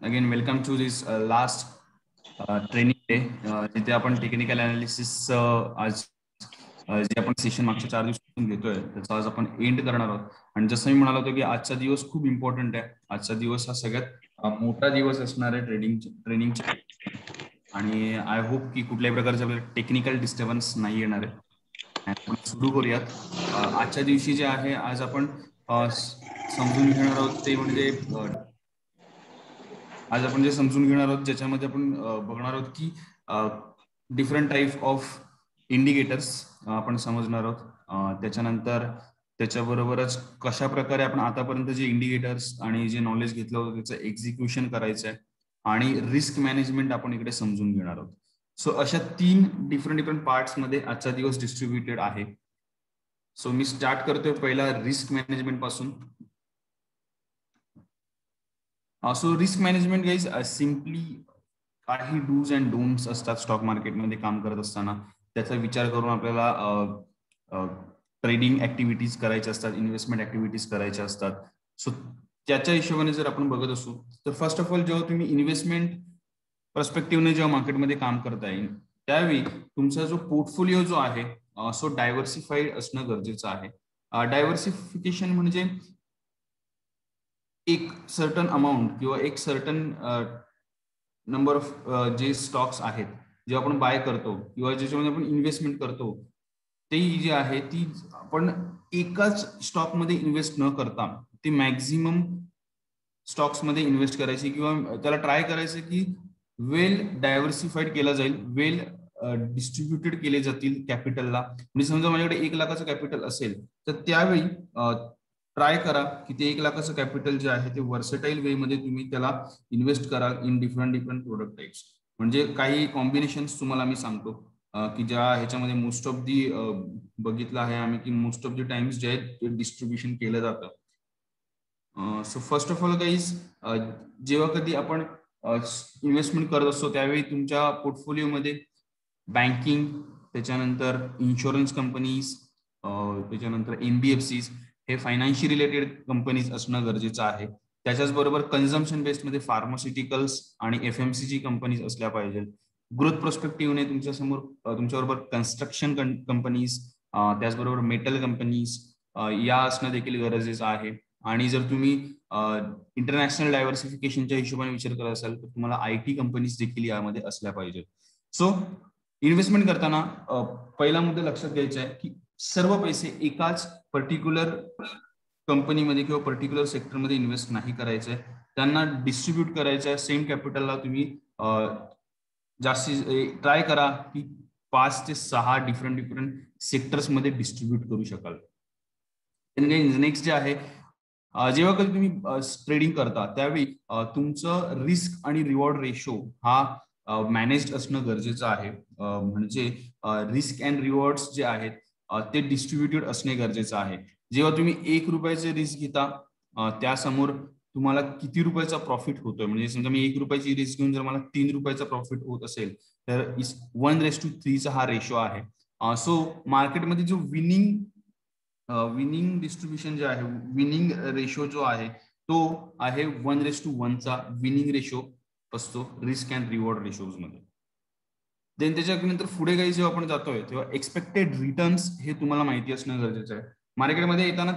Again welcome to this last training day, जिथे आपण technical analysis आज जे आपण सेशन मागच्या 4 दिवसांपासून घेतोय त्याचा आज आपण एंड करणार आहोत. आणि जसं मी म्हणालो होतो की आजचा दिवस खूप इम्पॉर्टंट आहे. आजचा दिवस हा सगळ्यात मोठा दिवस असणार आहे ट्रेनिंगचा. आणि आय होप की कुठल्याही प्रकारचे आपल्याला टेक्निकल डिस्टर्बन्स नाही येणार आहे. आपण सुरू करूयात. आजच्या दिवशी जे आहे, आज आपण समजून घेणार आहोत ते म्हणजे आज आपण जे समजून घेणार आहोत ज्याच्यामध्ये आपण बघणार आहोत की डिफरंट टाईप ऑफ इंडिकेटर्स आपण समजणार आहोत. त्याच्यानंतर त्याच्याबरोबरच कशा प्रकारे आपण आतापर्यंत जे इंडिकेटर्स आणि जे नॉलेज घेतलं होतं त्याचं एक्झिक्युशन करायचं आहे आणि रिस्क मॅनेजमेंट आपण इकडे समजून घेणार आहोत. सो अशा 3 डिफरंट पार्ट्स मध्ये आजचा दिवस डिस्ट्रीब्युटेड आहे. सो मी स्टार्ट करतोय पहिला रिस्क मॅनेजमेंट पासून. So risk management guys simply काही डूज अँड डोंट्स असतात स्टॉक मार्केटमध्ये काम करत असताना. त्याचा विचार करून आपल्याला ट्रेडिंग ऍक्टिव्हिटीज करायच्या असतात, इन्व्हेस्टमेंट ऍक्टिव्हिटीज करायच्या असतात. सो त्याच्या हिशोबाने जर आपण बघत असू तर फर्स्ट ऑफ ऑल जेव्हा तुम्ही इन्व्हेस्टमेंट पर्स्पेक्टिव्हने जेव्हा मार्केटमध्ये काम करताय त्यावेळी तुमचा जो पोर्टफोलिओ जो आहे सो डायव्हर्सिफाईड असणं गरजेचं आहे. डायव्हर्सिफिकेशन म्हणजे एक सर्टन अमाऊंट किंवा एक सर्टन नंबर ऑफ जे स्टॉक्स आहेत जे आपण बाय करतो किंवा ज्याच्यामध्ये आपण इन्व्हेस्टमेंट करतो ते जी आहे ती आपण एकाच स्टॉकमध्ये इन्व्हेस्ट न करता ती मॅक्झिमम स्टॉक्समध्ये इन्व्हेस्ट करायची किंवा त्याला ट्राय करायचं की वेल डायव्हर्सिफाईड केला जाईल, वेल डिस्ट्रीब्युटेड केले जातील कॅपिटलला. म्हणजे समजा माझ्याकडे 1 लाखाचं कॅपिटल असेल तर त्यावेळी ट्राय करा की ते 1 लाखाचं कॅपिटल जे आहे ते वर्सेटाईल वे मध्ये तुम्ही त्याला इन्व्हेस्ट करा इन डिफरंट प्रोडक्ट टाइप्स. म्हणजे काही कॉम्बिनेशन्स तुम्हाला मी सांगतो की ज्या ह्याच्यामध्ये मोस्ट ऑफ दी बघितलं आहे आम्ही की मोस्ट ऑफ दी टाइम्स जे आहे ते डिस्ट्रीब्युशन केलं जातं. So first of all guys, जेव्हा कधी आपण इन्व्हेस्टमेंट करत असतो त्यावेळी तुमच्या पोर्टफोलिओमध्ये बँकिंग, त्याच्यानंतर इन्शुरन्स कंपनीज, त्याच्यानंतर एनबीएफसीज हे फायनान्शियल रिलेटेड कंपनीज असणं गरजेचं आहे. त्याच्याच बरोबर कन्झम्पशन बेस्ड मध्ये फार्मास्युटिकल्स आणि एफएमसीजी कंपनीज असल्या पाहिजेत. ग्रोथ पर्स्पेक्टिव्हने तुमच्याबरोबर कन्स्ट्रक्शन कंपनीज, त्याचबरोबर मेटल कंपनीज या असणं देखील गरजेचं आहे. आणि जर तुम्ही इंटरनॅशनल डायव्हर्सिफिकेशनच्या हिशोबाने विचार करत असाल तर तुम्हाला आयटी कंपनीज देखील यामध्ये असल्या पाहिजेत. सो इन्व्हेस्टमेंट करताना पहिला मुद्दा लक्षात घ्यायचा आहे की सर्व पैसे एकाच पर्टिक्युलर कंपनीमध्ये किंवा पर्टिक्युलर सेक्टरमध्ये इन्व्हेस्ट नाही करायचे, त्यांना डिस्ट्रीब्यूट करायचं आहे. सेम कॅपिटलला तुम्ही जास्ती ट्राय करा की 5 ते 6 डिफरंट सेक्टर्स मध्ये डिस्ट्रीब्यूट करू शकाल. नेक्स्ट जे आहे, जेव्हा कधी तुम्ही ट्रेडिंग करता त्यावेळी तुमचं रिस्क आणि रिवॉर्ड रेशो हा मॅनेज असणं गरजेचं आहे. म्हणजे रिस्क अँड रिवॉर्ड्स जे आहेत ते डिस्ट्रीब्युटेड असणे गरजेचं आहे. जेव्हा तुम्ही 1 रुपयाचे रिस्क घेता त्यासमोर तुम्हाला किती रुपयाचा प्रॉफिट होतोय, म्हणजे समजा मी 1 रुपयाची रिस्क घेऊन जर मला 3 रुपयाचा प्रॉफिट होत असेल तर 1:3 हा रेशो आहे. सो मार्केटमध्ये जो विनिंग डिस्ट्रीब्युशन जे आहे, विनिंग रेशो जो आहे तो आहे 1:1 चा विनिंग रेशो असतो रिस्क अँड रिवॉर्ड रेशोज मध्ये. देन त्याच्यानंतर पुढे काही जेव्हा आपण जातोय तेव्हा एक्सपेक्टेड रिटर्न्स हे तुम्हाला माहिती असणं गरजेचं आहे. मार्केटमध्ये येताना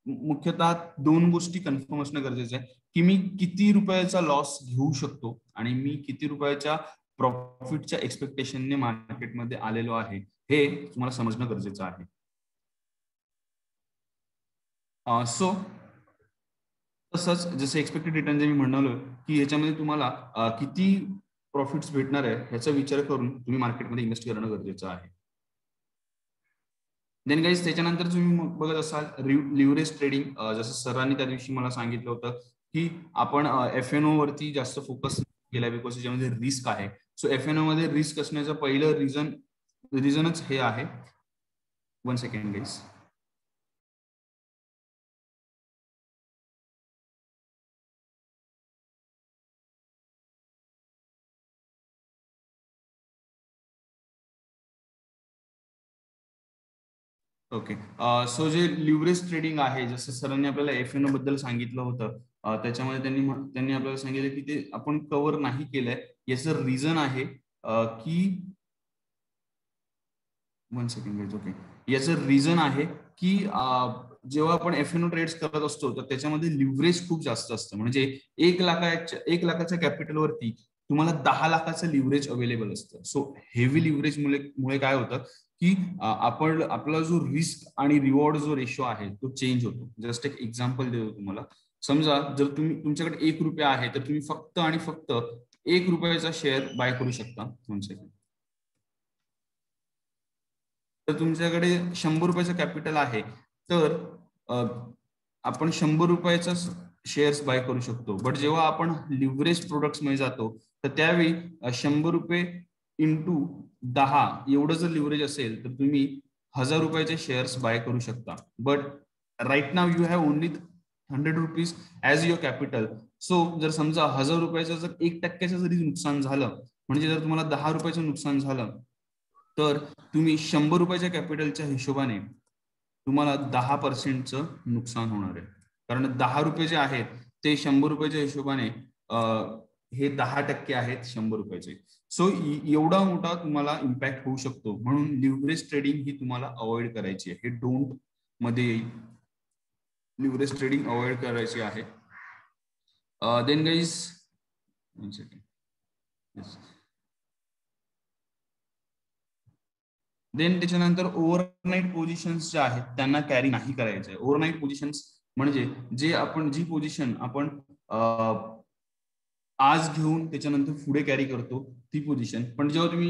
मुख्यतः 2 गोष्टी कन्फर्म असणं गरजेचं आहे की मी किती रुपयाचा लॉस घेऊ शकतो आणि मी किती रुपयाच्या प्रॉफिटच्या एक्सपेक्टेशनने मार्केटमध्ये आलेलो आहे हे तुम्हाला समजणं गरजेचं आहे. सो तसंच जसं एक्सपेक्टेड रिटर्न जे मी म्हणालो की ह्याच्यामध्ये तुम्हाला किती प्रॉफिट्स भेटणार आहे ह्याचा विचार करून तुम्ही मार्केटमध्ये इन्व्हेस्ट करणं गरजेचं आहे. देन गाईज त्याच्यानंतर तुम्ही बघत असाल लिव्हरेज ट्रेडिंग. जसं सरांनी त्या दिवशी मला सांगितलं होतं की आपण एफएनओ वरती जास्त फोकस केला बिकॉज त्याच्यामध्ये रिस्क आहे. सो एफएनओ मध्ये रिस्क असण्याचं पहिलं रिझनच हे आहे. 1 सेकंड गाईज. ओके. सो जे लिव्हरेज ट्रेडिंग आहे जसं सरांनी आपल्याला एफएनओ बद्दल सांगितलं होतं त्याच्यामध्ये त्यांनी आपल्याला सांगितलं की ते आपण कव्हर नाही केलंय. याचं रिझन आहे की 1 सेकंड, ओके. याचं रिझन आहे की जेव्हा आपण एफएनओ ट्रेड्स करत असतो तर त्याच्यामध्ये लिव्हरेज खूप जास्त असतं. म्हणजे 1 लाखाच्या कॅपिटलवरती तुम्हाला 10 लाखाचं लिव्हरेज अवेलेबल असतं. सो हेवी लिव्हरेज मुळे काय होतं की आपला जो रिस्क आणि रिवॉर्ड जो रेशो आहे तो चेंज होतो. जस्ट एक एक्झाम्पल देतो तुम्हाला. समजा जर तुमच्याकडे 1 रुपया आहे तर तुम्ही फक्त आणि फक्त 1 रुपयाचा शेअर बाय करू शकता. 1 सेकंड. तर तुमच्याकडे 100 रुपयाचं कॅपिटल आहे तर आपण 100 रुपयाचा शेअर्स बाय करू शकतो. बट जेव्हा आपण लिव्हरेज प्रोडक्ट्स मध्ये जातो तर त्यावेळी 100 रुपये इंटू 10 एवढं जर लिव्हरेज असेल तर तुम्ही 1000 रुपयाचे शेअर्स बाय करू शकता. But right now you have only 100 rupees as your capital. So जर समजा 1000 रुपयाचं जर 1% जरी नुकसान झालं, म्हणजे जर तुम्हाला 10 रुपयाचं नुकसान झालं तर तुम्ही 100 रुपयाच्या कॅपिटलच्या हिशोबाने तुम्हाला 10% नुकसान होणार आहे. कारण 10 रुपये जे आहेत ते 100 रुपयाच्या हिशोबाने हे 10% आहेत 100 रुपयाचे. सो एवढा मोठा तुम्हाला इम्पॅक्ट होऊ शकतो. म्हणून लिव्हरेज ट्रेडिंग ही तुम्हाला अवॉइड करायची आहे. हे डोंट मध्ये येईल. लिव्हरेज ट्रेडिंग अवॉइड करायची आहे. Then guys, 1 second. देन त्याच्यानंतर ओव्हरनाईट पोझिशन्स जे आहेत त्यांना कॅरी नाही करायचे. ओव्हरनाईट पोझिशन्स म्हणजे जी पोझिशन आपण आज घेऊन त्याच्यानंतर पुढे कॅरी करतो ती पोझिशन. पण जेव्हा तुम्ही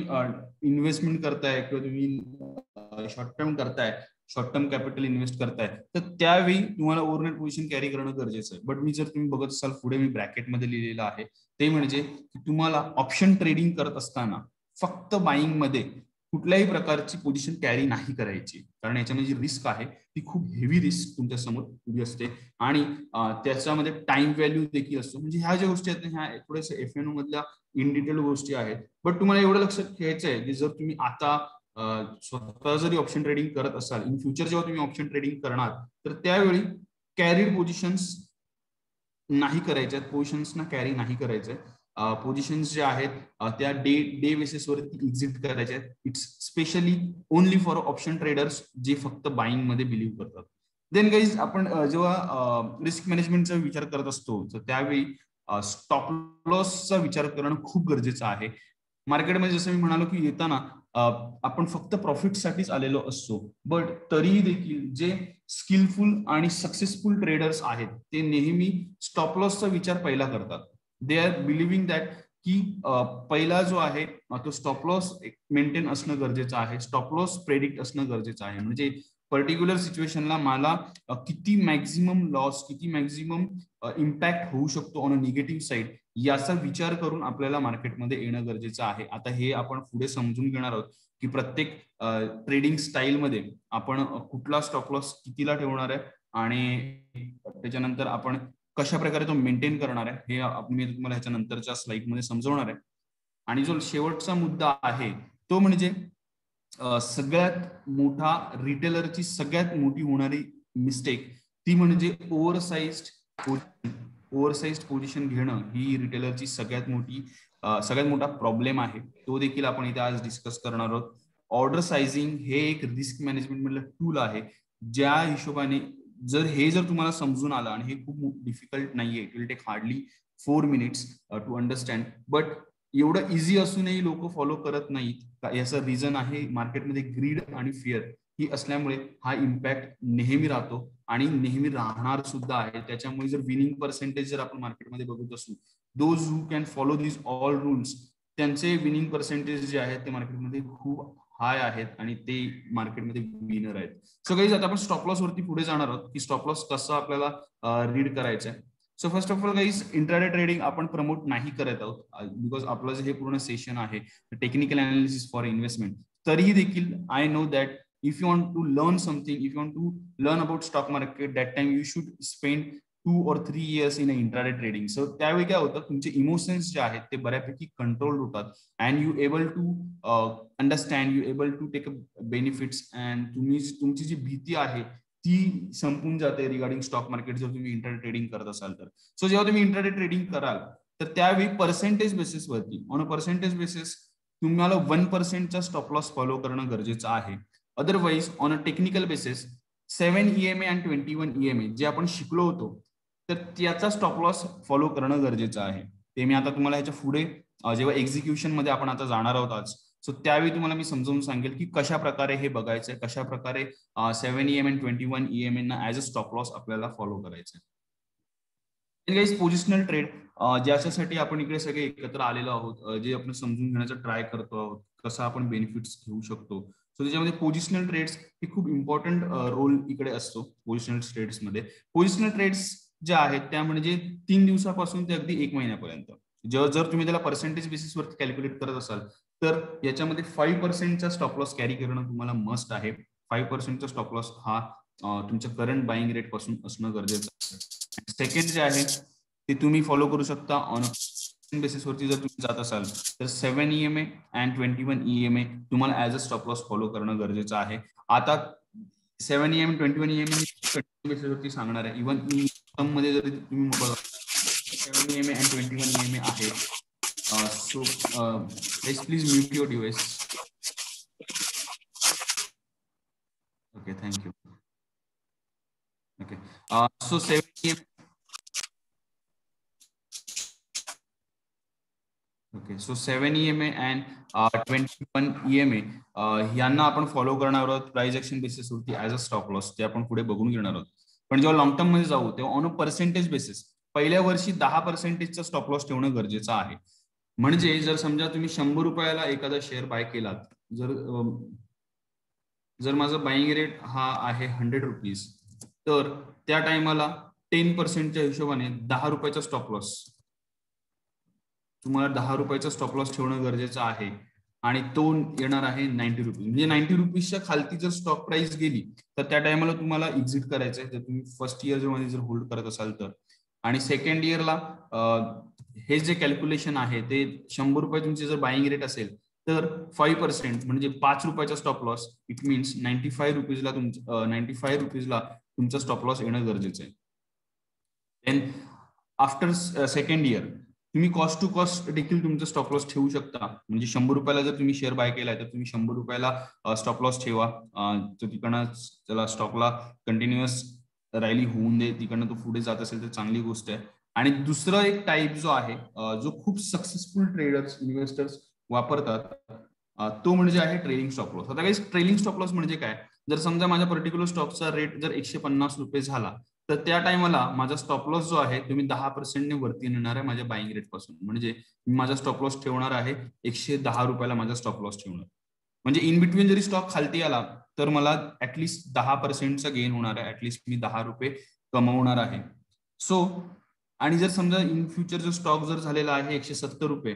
इन्व्हेस्टमेंट करताय किंवा तुम्ही शॉर्ट टर्म कॅपिटल इन्व्हेस्ट करताय तर त्यावेळी तुम्हाला ओव्हरनाईट पोझिशन कॅरी करणं गरजेचं आहे. बट जर तुम्ही बघत असाल पुढे मी ब्रॅकेटमध्ये लिहिलेलं आहे ते म्हणजे तुम्हाला ऑप्शन ट्रेडिंग करत असताना फक्त बाईंग मध्ये कुठल्याही प्रकारची पोझिशन कॅरी नाही करायची. कारण याच्यामध्ये जी रिस्क आहे ती खूप हेवी रिस्क तुमच्या समोर उभी असते आणि त्याच्यामध्ये टाइम व्हॅल्यू देखील असतो. म्हणजे ह्या ज्या गोष्टी आहेत ह्या थोड्याशा एफएनओ मधल्या इन डिटेल गोष्टी आहेत. बट तुम्हाला एवढं लक्षात घ्यायचं आहे की जर तुम्ही आता स्वतः जरी ऑप्शन ट्रेडिंग करत असाल, इन फ्युचर जेव्हा तुम्ही ऑप्शन ट्रेडिंग करणार तर त्यावेळी कॅरीड पोझिशन्स नाही करायच्यात. पोझिशन्सना कॅरी नाही करायचंय. पोझिशन्स जे आहेत त्या डे बेसिसवरती एक्झिट करायचे आहेत. It's specially only for option traders जे फक्त बाईंग मध्ये बिलीव्ह करतात. देन गाईज, आपण जेव्हा रिस्क मॅनेजमेंटचा विचार करत असतो तर त्यावेळी स्टॉप लॉसचा विचार करणं खूप गरजेचं आहे. मार्केटमध्ये जसं मी म्हणालो की येताना आपण फक्त प्रॉफिटसाठीच आलेलो असतो. बट तरीही देखील जे स्किलफुल आणि सक्सेसफुल ट्रेडर्स आहेत ते नेहमी स्टॉप लॉसचा विचार पहिला करतात. दे आर बिलिव्हिंग दॅट की पहिला जो आहे तो स्टॉप लॉस मेंटेन असणं गरजेचं आहे. स्टॉप लॉस प्रेडिक्ट असणं गरजेचं आहे. म्हणजे पर्टिक्युलर सिच्युएशनला मला किती मॅक्झिमम लॉस, किती मॅक्झिमम इम्पॅक्ट होऊ शकतो ऑन अ निगेटिव्ह साईड याचा विचार करून आपल्याला मार्केटमध्ये येणं गरजेचं आहे. आता हे आपण पुढे समजून घेणार आहोत की प्रत्येक ट्रेडिंग स्टाईलमध्ये आपण कुठला स्टॉप लॉस कितीला ठेवणार आहे आणि त्याच्यानंतर आपण कशा प्रकारे तो मेंटेन करणार आहे हे मी तुम्हाला ह्याच्या नंतरच्या स्लाइडमध्ये समजवणार आहे. आणि जो शेवटचा मुद्दा आहे तो म्हणजे सगळ्यात मोठा रिटेलरची सगळ्यात मोठी होणारी मिस्टेक ती म्हणजे ओव्हरसाइज्ड पोझिशन घेणं ही रिटेलरची सगळ्यात मोठा प्रॉब्लेम आहे. तो देखील आपण इथे आज डिस्कस करणार आहोत. ऑर्डर साइजिंग हे एक रिस्क मॅनेजमेंट मधलं टूल आहे. ज्या हिशोबाने जर तुम्हाला समजून आलं, आणि हे खूप डिफिकल्ट नाहीये, it will take hardly 4 minutes to understand, but एवढं इझी असूनही लोक फॉलो करत नाहीत. याचं रिझन आहे मार्केटमध्ये ग्रीड आणि फिअर ही असल्यामुळे हा इम्पॅक्ट नेहमी राहतो आणि नेहमी राहणार सुद्धा आहे. त्याच्यामुळे जर विनिंग पर्सेंटेज जर आपण मार्केटमध्ये बघत असू, those who can follow this all rules, त्यांचे विनिंग पर्सेंटेज जे आहेत ते मार्केटमध्ये खूप हाय आहेत आणि ते मार्केटमध्ये विनर आहेत. सो गाईज, आता आपण स्टॉप लॉस वरती पुढे जाणार आहोत की स्टॉप लॉस कसं आपल्याला रीड करायचं आहे. So first of all guys, intraday trading आपण प्रमोट नाही करत आहोत बिकॉज आपलं जे हे पूर्ण सेशन आहे टेक्निकल अनालिसिस फॉर इन्व्हेस्टमेंट. तरीही देखील I know that if you want to learn something, if you want to learn about stock market, that time you should spend 2 or 3 years in intraday trading. So त्यावेळी काय होतं, तुमचे emotions जे आहेत ते बऱ्यापैकी कंट्रोल होतात and you able to understand, you able to take benefits, and तुमची जी भीती आहे ती संपून जाते रिगार्डिंग स्टॉक मार्केट जर तुम्ही इंटरडे ट्रेडिंग करत असाल तर. सो जेव्हा तुम्ही इंटरडे ट्रेडिंग कराल तर त्यावेळी पर्सेंटेज बेसिसवरती ऑन अ पर्सेंटेज बेसिस तुम्हाला 1% स्टॉप लॉस फॉलो करणं गरजेचं आहे. Otherwise on a technical basis 7 EMA आणि 21 EMA जे आपण शिकलो होतो तर त्याचा स्टॉप लॉस फॉलो करणं गरजेचं आहे. ते मी आता तुम्हाला ह्याच्या पुढे जेव्हा एक्झिक्युशन मध्ये आपण आता जाणार आहोत आज, सो त्यावेळी तुम्हाला मी समजावून सांगेल की कशा प्रकारे हे बघायचंय, कशा प्रकारे 7 EMA आणि 21 EMA ना ऍज अ स्टॉप लॉस आपल्याला फॉलो करायचंय. पोझिशनल ट्रेड ज्याच्यासाठी आपण इकडे सगळे एकत्र आलेलो आहोत, जे आपण समजून घेण्याचा ट्राय करतो आहोत, कसं आपण बेनिफिट्स घेऊ शकतो. सो त्याच्यामध्ये पोझिशनल ट्रेड्स हे खूप इम्पॉर्टंट रोल इकडे असतो. पोझिशनल ट्रेड्स मध्ये पोझिशनल ट्रेड्स ज्या आहेत त्या म्हणजे 3 दिवसापासून ते अगदी 1 महिन्यापर्यंत. जेव्हा जर तुम्ही त्याला पर्सेंटेज बेसिसवरती कॅल्क्युलेट करत असाल तर याच्यामध्ये 5% स्टॉप लॉस कॅरी करणं तुम्हाला मस्ट आहे. 5% स्टॉप लॉस हा तुमच्या करंट बाईंग रेट पासून असणं गरजेचं आहे. सेकंड जे आहे ते तुम्ही फॉलो करू शकता ऑन बेसिसवरती. जर तुम्ही जात असाल तर 7 EMA अँड 21 EMA तुम्हाला as a stop loss follow करणं गरजेचं आहे. आता 7 EMA 21 EMA बेसिसवरती सांगणार आहे. इव्हन मध्ये जरी तुम्ही 7 EMA अँड 21 EMA आहे. So please mute your device. Okay, thank you. Okay, so 7 EMA okay, so 7 EMA and 21 EMA यांना आपण फॉलो करणार आहोत प्राइस ऍक्शन बेसिसवरती ऍज अ स्टॉप लॉस, ते आपण पुढे बघून घेणार आहोत. पण जेव्हा लॉंग टर्म मध्ये जाऊ तेव्हा ऑन अ पर्सेंटेज बेसिस पहिल्या वर्षी 10% स्टॉप लॉस ठेवणं गरजेचं आहे. म्हणजे जर समजा तुम्ही 100 रुपयाला एखादा शेअर बाय केलात, जर माझा बाईंग रेट हा आहे 100 रुपीज, तर त्या टायमाला 10%च्या हिशोबाने 10 रुपयाचा स्टॉप लॉस तुम्हाला 10 रुपयाचा स्टॉप लॉस ठेवणं गरजेचं आहे. आणि तो येणार आहे 90 रुपीज. म्हणजे 90 रुपीजच्या खालती जर स्टॉक प्राइस गेली तर त्या टायमाला तुम्हाला एक्झिट करायचंय, जर तुम्ही फर्स्ट इयर मध्ये जर होल्ड करत असाल तर. आणि सेकंड इयरला हे जे कॅल्क्युलेशन आहे ते 100 रुपये तुमचे जर बाईंग रेट असेल तर 5% म्हणजे 5 रुपयाचा स्टॉप लॉस, इट मीन्स 95 रुपीजला तुमचा स्टॉप लॉस येणं गरजेचं आहे. देन आफ्टर सेकंड इयर तुम्ही कॉस्ट टू कॉस्ट देखील तुमचा स्टॉप लॉस ठेवू शकता. म्हणजे 100 रुपयाला जर तुम्ही शेअर बाय केलाय तर तुम्ही 100 रुपयाला स्टॉप लॉस ठेवा. तिकडनं त्याला स्टॉकला कंटिन्युअस रॅली होऊन दे, तिकडनं तो पुढे जात असेल तर चांगली गोष्ट आहे. आणि दुसरा एक टाईप जो आहे जो खूप सक्सेसफुल ट्रेडर्स इन्व्हेस्टर्स वापरतात तो म्हणजे आहे ट्रेलिंग स्टॉप लॉस. आता काही ट्रेलिंग स्टॉप लॉस म्हणजे काय, जर समजा माझ्या पर्टिक्युलर स्टॉकचा रेट जर 150 रुपये झाला तर त्या टायमाला माझा स्टॉप लॉस जो आहे तुम्ही 10% वरती नेणार आहे माझ्या बाईंग रेट पासून. म्हणजे मी माझा स्टॉप लॉस ठेवणार आहे 110 रुपयाला माझा स्टॉप लॉस ठेवणार. म्हणजे इन बिटवीन जरी स्टॉक खालती आला तर मला ऍटलीस्ट 10%चा गेन होणार आहे. ऍटलीस्ट मी 10 रुपये कमवणार आहे. सो आणि जर समजा इन फ्युचर जो स्टॉक जर झालेला आहे 170 रुपये,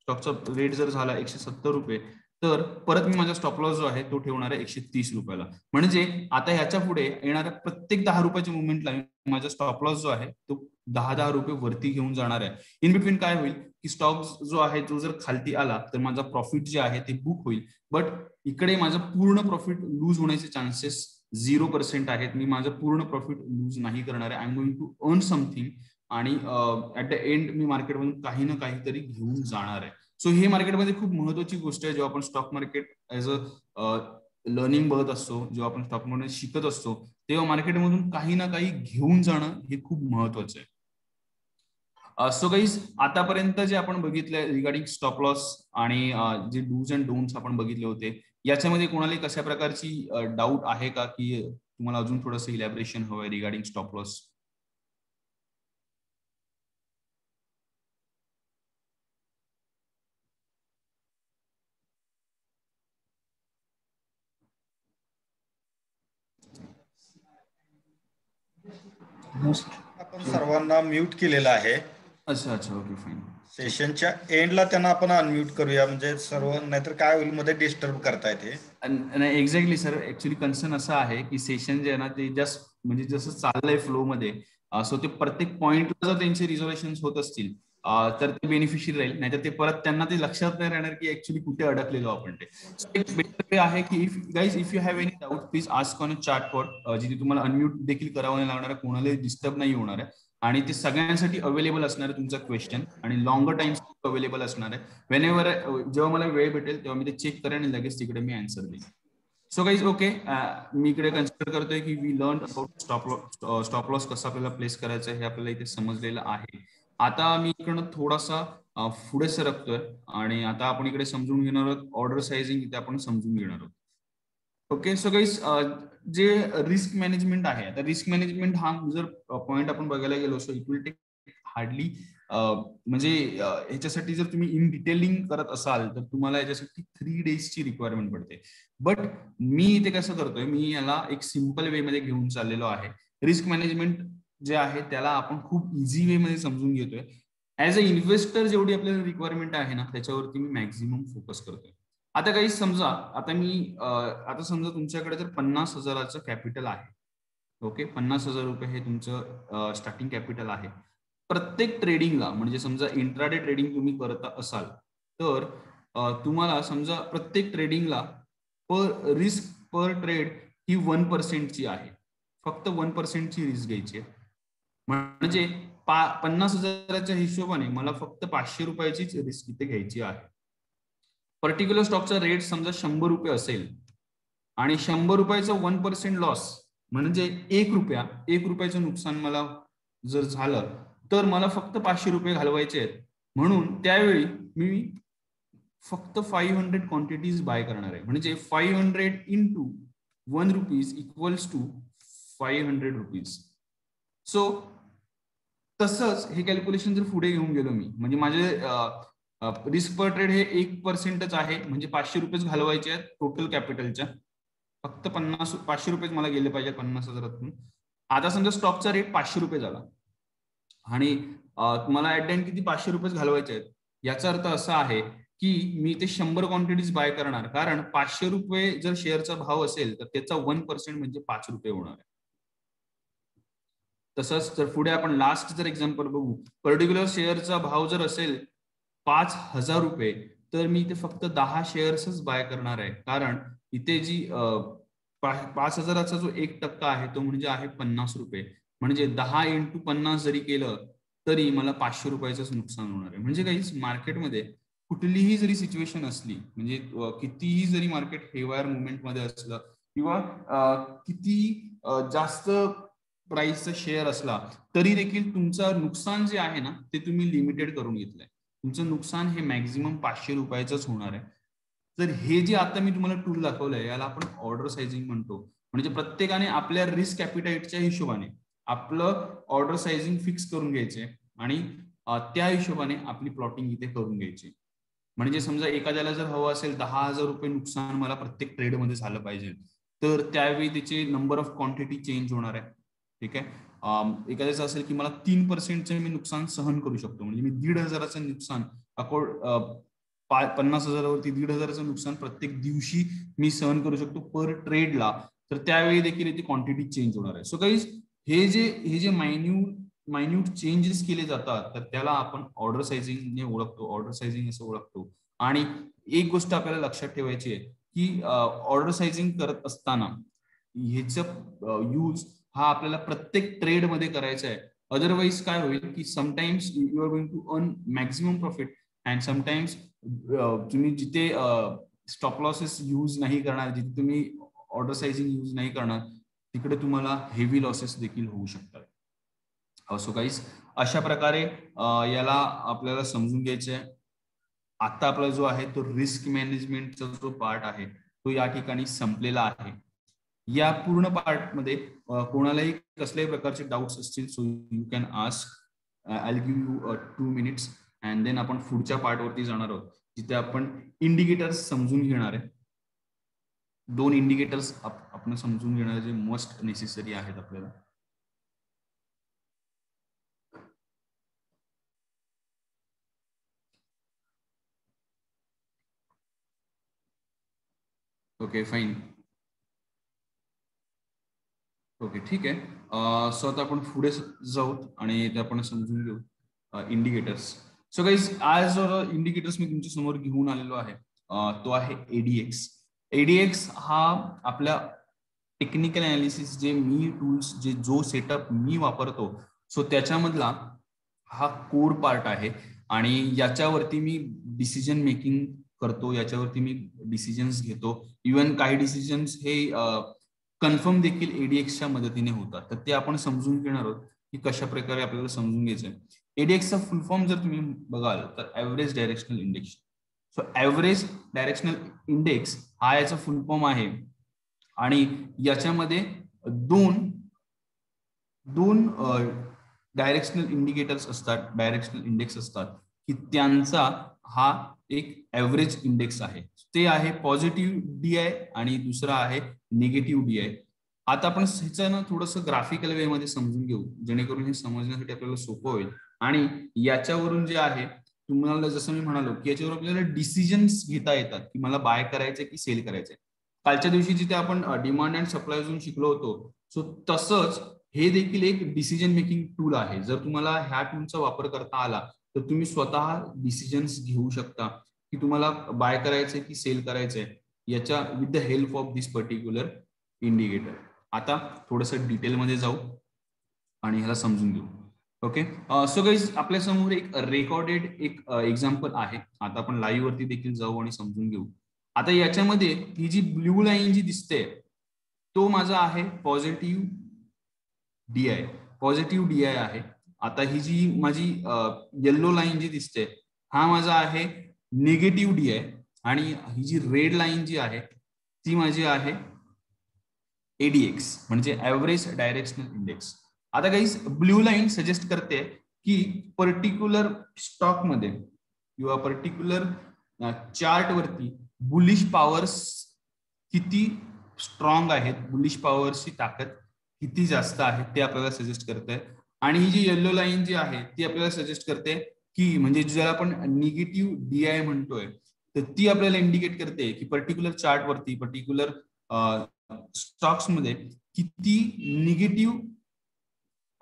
स्टॉकचा रेट जर झाला 170 रुपये, तर परत मी माझा स्टॉप लॉस जो आहे तो ठेवणार आहे 130 रुपयाला. म्हणजे आता ह्याच्या पुढे येणाऱ्या प्रत्येक 10 रुपयाच्या मुवमेंटला माझा स्टॉप लॉस जो आहे तो 10 रुपये वरती घेऊन जाणार आहे. इन बिटवीन काय होईल की स्टॉक जो आहे तो जर खालती आला तर माझा प्रॉफिट जे आहे ते बुक होईल, बट इकडे माझं पूर्ण प्रॉफिट लूज होण्याचे चान्सेस 0% आहेत. मी माझं पूर्ण प्रॉफिट लूज नाही करणार आहे. I am going to earn something आणि ऍट द एंड मी मार्केटमधून काही ना काहीतरी घेऊन जाणार आहे. सो हे मार्केटमध्ये खूप महत्वाची गोष्ट आहे. जेव्हा आपण stock market as a learning बघत असतो, जेव्हा आपण स्टॉक मार्केट शिकत असतो, तेव्हा मार्केटमधून काही ना काही घेऊन जाणं हे खूप महत्वाचं आहे. सो गाईज आतापर्यंत जे आपण बघितलंय रिगार्डिंग स्टॉप लॉस आणि जे डूज अँड डोंट्स आपण बघितले होते, याच्यामध्ये कोणाला कशा प्रकारची डाऊट आहे का, की तुम्हाला अजून थोडंसं इलॅबरेशन हवंय रिगार्डिंग स्टॉप लॉस? आपण सर्वांना म्यूट केलेलं आहे. अच्छा अच्छा, ओके फाईन. सेशनच्या एंडला त्यांना आपण अनम्यूट करूया, म्हणजे सर्व, नाहीतर काय होईल मध्ये डिस्टर्ब करता येते. नाही, एक्झॅक्टली सर. ऍक्च्युली कन्सर्न असं आहे की सेशन जे आहे ना ते जस्ट म्हणजे जसं चाललंय फ्लो मध्ये, सो ते प्रत्येक पॉइंटला जर त्यांचे रिझर्वेशन होत असतील तर ते बेनिफिशियल राहील, नाहीतर ते परत त्यांना ते लक्षात नाही राहणार की ऍक्च्युली कुठे अडकलेलो आपण ते. एक बेटर वे आहे की if you have any doubt please ask on a chat bot, जिथे तुम्हाला अनम्यूट देखील करावं नाही लागणार आहे, कोणालाही डिस्टर्ब नाही होणार आहे, आणि ते सगळ्यांसाठी अवेलेबल असणार आहे तुमचा क्वेश्चन, आणि लॉंगर टाइम अवेलेबल असणार आहे. वेनेवर जेव्हा मला वेळ भेटेल तेव्हा मी ते चेक करेन आणि लगेच तिकडे मी आन्सर देईन. सो गाईज ओके, मी इकडे कन्सिडर करतोय की we learn about stop loss कसा आपल्याला प्लेस करायचं हे आपल्याला इथे समजलेलं आहे. आता मी इकडनं थोडासा पुढे सरकतोय आणि आता आपण इकडे समजून घेणार आहोत ऑर्डर साइजिंग, इथे आपण समजून घेणार आहोत. ओके सो गाईज, जे रिस्क मॅनेजमेंट आहे, आता रिस्क मॅनेजमेंट हा जर पॉईंट आपण बघायला गेलो so it will take hardly, म्हणजे ह्याच्यासाठी जर तुम्ही इन डिटेलिंग करत असाल तर तुम्हाला याच्यासाठी 3 डेजची रिक्वायरमेंट पडते. बट मी इथे कसं करतोय, मी याला एक सिम्पल वे मध्ये घेऊन चाललेलो आहे. रिस्क मॅनेजमेंट जे आहे त्याला आपण खूप इझी वे मध्ये समजून घेतोय. ऍज अ इन्व्हेस्टर जेवढी आपल्याला रिक्वायरमेंट आहे ना त्याच्यावरती मी मॅक्झिमम फोकस करतोय. आता काही समजा, आता समजा तुमच्याकडे जर 50,000चं कॅपिटल आहे. ओके, 50,000 रुपये हे तुमचं स्टार्टिंग कॅपिटल आहे. प्रत्येक ट्रेडिंगला, म्हणजे समजा इंट्राडे ट्रेडिंग तुम्ही करत असाल तर तुम्हाला समजा प्रत्येक ट्रेडिंगला रिस्क पर ट्रेड ही 1% आहे. फक्त 1% रिस्क घ्यायची आहे. म्हणजे 50,000च्या हिशोबाने मला फक्त 500 रुपयाचीच रिस्क इथे घ्यायची आहे. पर्टिक्युलर स्टॉकचा रेट समजा 100 रुपये असेल आणि 100 रुपयाचा 1% लॉस म्हणजे 1 रुपयाचं नुकसान मला जर झालं तर मला फक्त 500 रुपये घालवायचे आहेत. म्हणून त्यावेळी मी फक्त 500 क्वांटिटीज बाय करणार आहे. म्हणजे 500 into 1 rupees equals to 500 rupees. So तसंच हे कॅल्क्युलेशन जर पुढे घेऊन गेलो मी, म्हणजे माझे रिस्क पर ट्रेड हे 1%च आहे, म्हणजे 500 रुपये घालवायचे आहेत टोटल कॅपिटलच्या. फक्त 500 रुपये मला गेले पाहिजे 50,000तून. आता समजा स्टॉकचा रेट 500 रुपये झाला आणि तुम्हाला ऍट द एंड किती 500 रुपये घालवायचे आहेत. याचा अर्थ असा आहे की मी ते 100 क्वांटिटीज बाय करणार, कारण 500 रुपये जर शेअरचा भाव असेल तर त्याचा 1% म्हणजे 5 रुपये होणार आहे. तसंच जर पुढे आपण लास्ट जर एक्झाम्पल बघू, पर्टिक्युलर शेअरचा भाव जर असेल 5,000 रुपये तर मी इथे फक्त 10 शेअर्सच बाय करणार आहे, कारण इथे जी 5,000चा जो 1% आहे तो म्हणजे आहे 50 रुपये. म्हणजे 10 इंटू 50 जरी केलं तरी मला 500 रुपयाचंच नुकसान होणार आहे. म्हणजे काही मार्केटमध्ये कुठलीही जरी सिच्युएशन असली, म्हणजे कितीही जरी मार्केट हेवायर मुवमेंटमध्ये असलं किंवा किती जास्त प्राइसचा शेअर असला तरी देखील तुमचं नुकसान जे आहे ना ते तुम्ही लिमिटेड करून घेतलंय. तुमचं नुकसान हे मॅक्झिमम 500 रुपयाचंच होणार आहे. तर हे जे आता मी तुम्हाला टूल दाखवलंय याला आपण ऑर्डर साइजिंग म्हणतो. म्हणजे प्रत्येकाने आपल्या रिस्क कॅपिटाईटच्या हिशोबाने आपलं ऑर्डर साइजिंग फिक्स करून घ्यायचे आणि त्या हिशोबाने आपली प्लॉटिंग इथे करून घ्यायची. म्हणजे समजा एखाद्याला जर हवं असेल 10,000 रुपये नुकसान मला प्रत्येक ट्रेडमध्ये झालं पाहिजे, तर त्यावेळी त्याचे नंबर ऑफ क्वांटिटी चेंज होणार आहे. ठीक आहे, एखाद्याचं असेल की मला 3%चे मी नुकसान सहन करू शकतो, म्हणजे मी 1,500चं नुकसान 50,000वरती 1,500चं नुकसान प्रत्येक दिवशी मी सहन करू शकतो पर ट्रेडला, तर त्यावेळी देखील याची क्वांटिटी चेंज होणार आहे. सो गाईज हे जे मायन्यूट चेंजेस केले जातात तर त्याला आपण ऑर्डर साइजिंगने ओळखतो, ऑर्डर साइजिंग असं ओळखतो. आणि एक गोष्ट आपल्याला लक्षात ठेवायची आहे की ऑर्डर साइजिंग करत असताना ह्याचं यूज हा आपल्याला प्रत्येक ट्रेड मध्ये करायचा आहे. अदरवाईज काय होईल की sometimes you are going to earn maximum profit and sometimes तुम्ही जिथे स्टॉप लॉसेस यूज नाही करणार, जिथे तुम्ही ऑर्डर साइजिंग यूज नाही करणार तिकडे तुम्हाला हेवी लॉसेस देखील होऊ शकतात. सो गाईज अशा प्रकारे याला आपल्याला समजून घ्यायचं आहे. आता आपला जो आहे तो रिस्क मॅनेजमेंटचा जो पार्ट आहे तो या ठिकाणी संपलेला आहे. या पूर्ण पार्ट मध्ये कोणालाही कसल्याही प्रकारचे डाऊट्स असतील so you can ask. I will give you 2 minutes and then आपण पुढच्या पार्ट वरती जाणार आहोत जिथे आपण इंडिकेटर्स समजून घेणार आहे. 2 इंडिकेटर्स आपण समजून घेणार जे मोस्ट नेसेसरी आहेत आपल्याला. Okay fine. ओके ठीक आहे. सो आता आपण पुढे जाऊ आणि ते आपण समजून घेऊ इंडिकेटर्स. सो गाईज आज इंडिकेटर्स मी तुमच्या समोर घेऊन आलेलो आहे, तो आहे एडीएक्स. एडीएक्स हा आपल्या टेक्निकल अनालिसिस जे मी टूल्स जो सेटअप मी वापरतो, सो त्याच्यामधला हा कोर पार्ट आहे आणि याच्यावरती मी डिसिजन मेकिंग करतो, याच्यावरती मी डिसिजन्स घेतो. इवन काही डिसिजन्स हे कन्फर्म देखील एडीएक्सच्या मदतीने होतात. तर ते आपण समजून घेणार आहोत की कशा प्रकारे आपल्याला समजून घ्यायचंय. एडीएक्सचा फुल फॉर्म जर तुम्ही बघाल तर average directional index. So average directional index हा याचा फुल फॉर्म आहे आणि याच्यामध्ये दोन डायरेक्शनल इंडिकेटर्स असतात, डायरेक्शनल इंडेक्स असतात की त्यांचा हा एक ऍव्हरेज इंडेक्स आहे. ते आहे पॉझिटिव्ह डीआय आणि दुसरा आहे निगेटिव्ह डीआय. आता आपण ह्याचं ना थोडंसं ग्राफिकल वे मध्ये समजून घेऊ, जेणेकरून हे समजण्यासाठी आपल्याला सोपं होईल. आणि याच्यावरून जे आहे तुम्हाला जसं मी म्हणालो की याच्यावर आपल्याला डिसिजन्स घेता येतात की मला बाय करायचंय की सेल करायचंय. कालच्या दिवशी जिथे आपण डिमांड अँड सप्लाय अजून शिकलो होतो, सो तसंच हे देखील एक डिसिजन मेकिंग टूल आहे. जर तुम्हाला ह्या टूलचा वापर करता आला तर तुम्ही स्वतः डिसिजन्स घेऊ शकता की तुम्हाला बाय करायचंय की सेल करायचंय याच्या with the help of this particular indicator. आता थोडंसं डिटेलमध्ये जाऊ आणि ह्याला समजून घेऊ. ओके, सो गाईज आपल्या समोर एक रेकॉर्डेड एक एक्झाम्पल आहे. आता आपण लाईव्ह वरती देखील जाऊ आणि समजून घेऊ. आता याच्यामध्ये ही जी ब्ल्यू लाईन जी दिसते तो माझा आहे पॉझिटिव्ह डीआय, पॉझिटिव्ह डीआय आहे. आता ही जी माझी येल्लो लाईन जी दिसते हा माझा आहे निगेटिव्ह डीआय आणि ही जी रेड लाईन जी आहे ती माझी आहे एडीएक्स म्हणजे ऍव्हरेज डायरेक्शनल इंडेक्स. आता काही ब्ल्यू लाईन सजेस्ट करते की पर्टिक्युलर स्टॉक मध्ये किंवा पर्टिक्युलर चार्ट वरती बुलिश पॉवर्स किती स्ट्रॉंग आहेत, बुलिश पॉवरची ताकद किती जास्त आहे ते आपल्याला सजेस्ट करते. आणि ही जी येल्लो लाईन जी आहे ती आपल्याला सजेस्ट करते की म्हणजे ज्याला आपण निगेटिव्ह डीआय म्हणतोय तर ती आपल्याला इंडिकेट करते की पर्टिक्युलर चार्ट वरती पर्टिक्युलर स्टॉक्स मध्ये किती निगेटिव्ह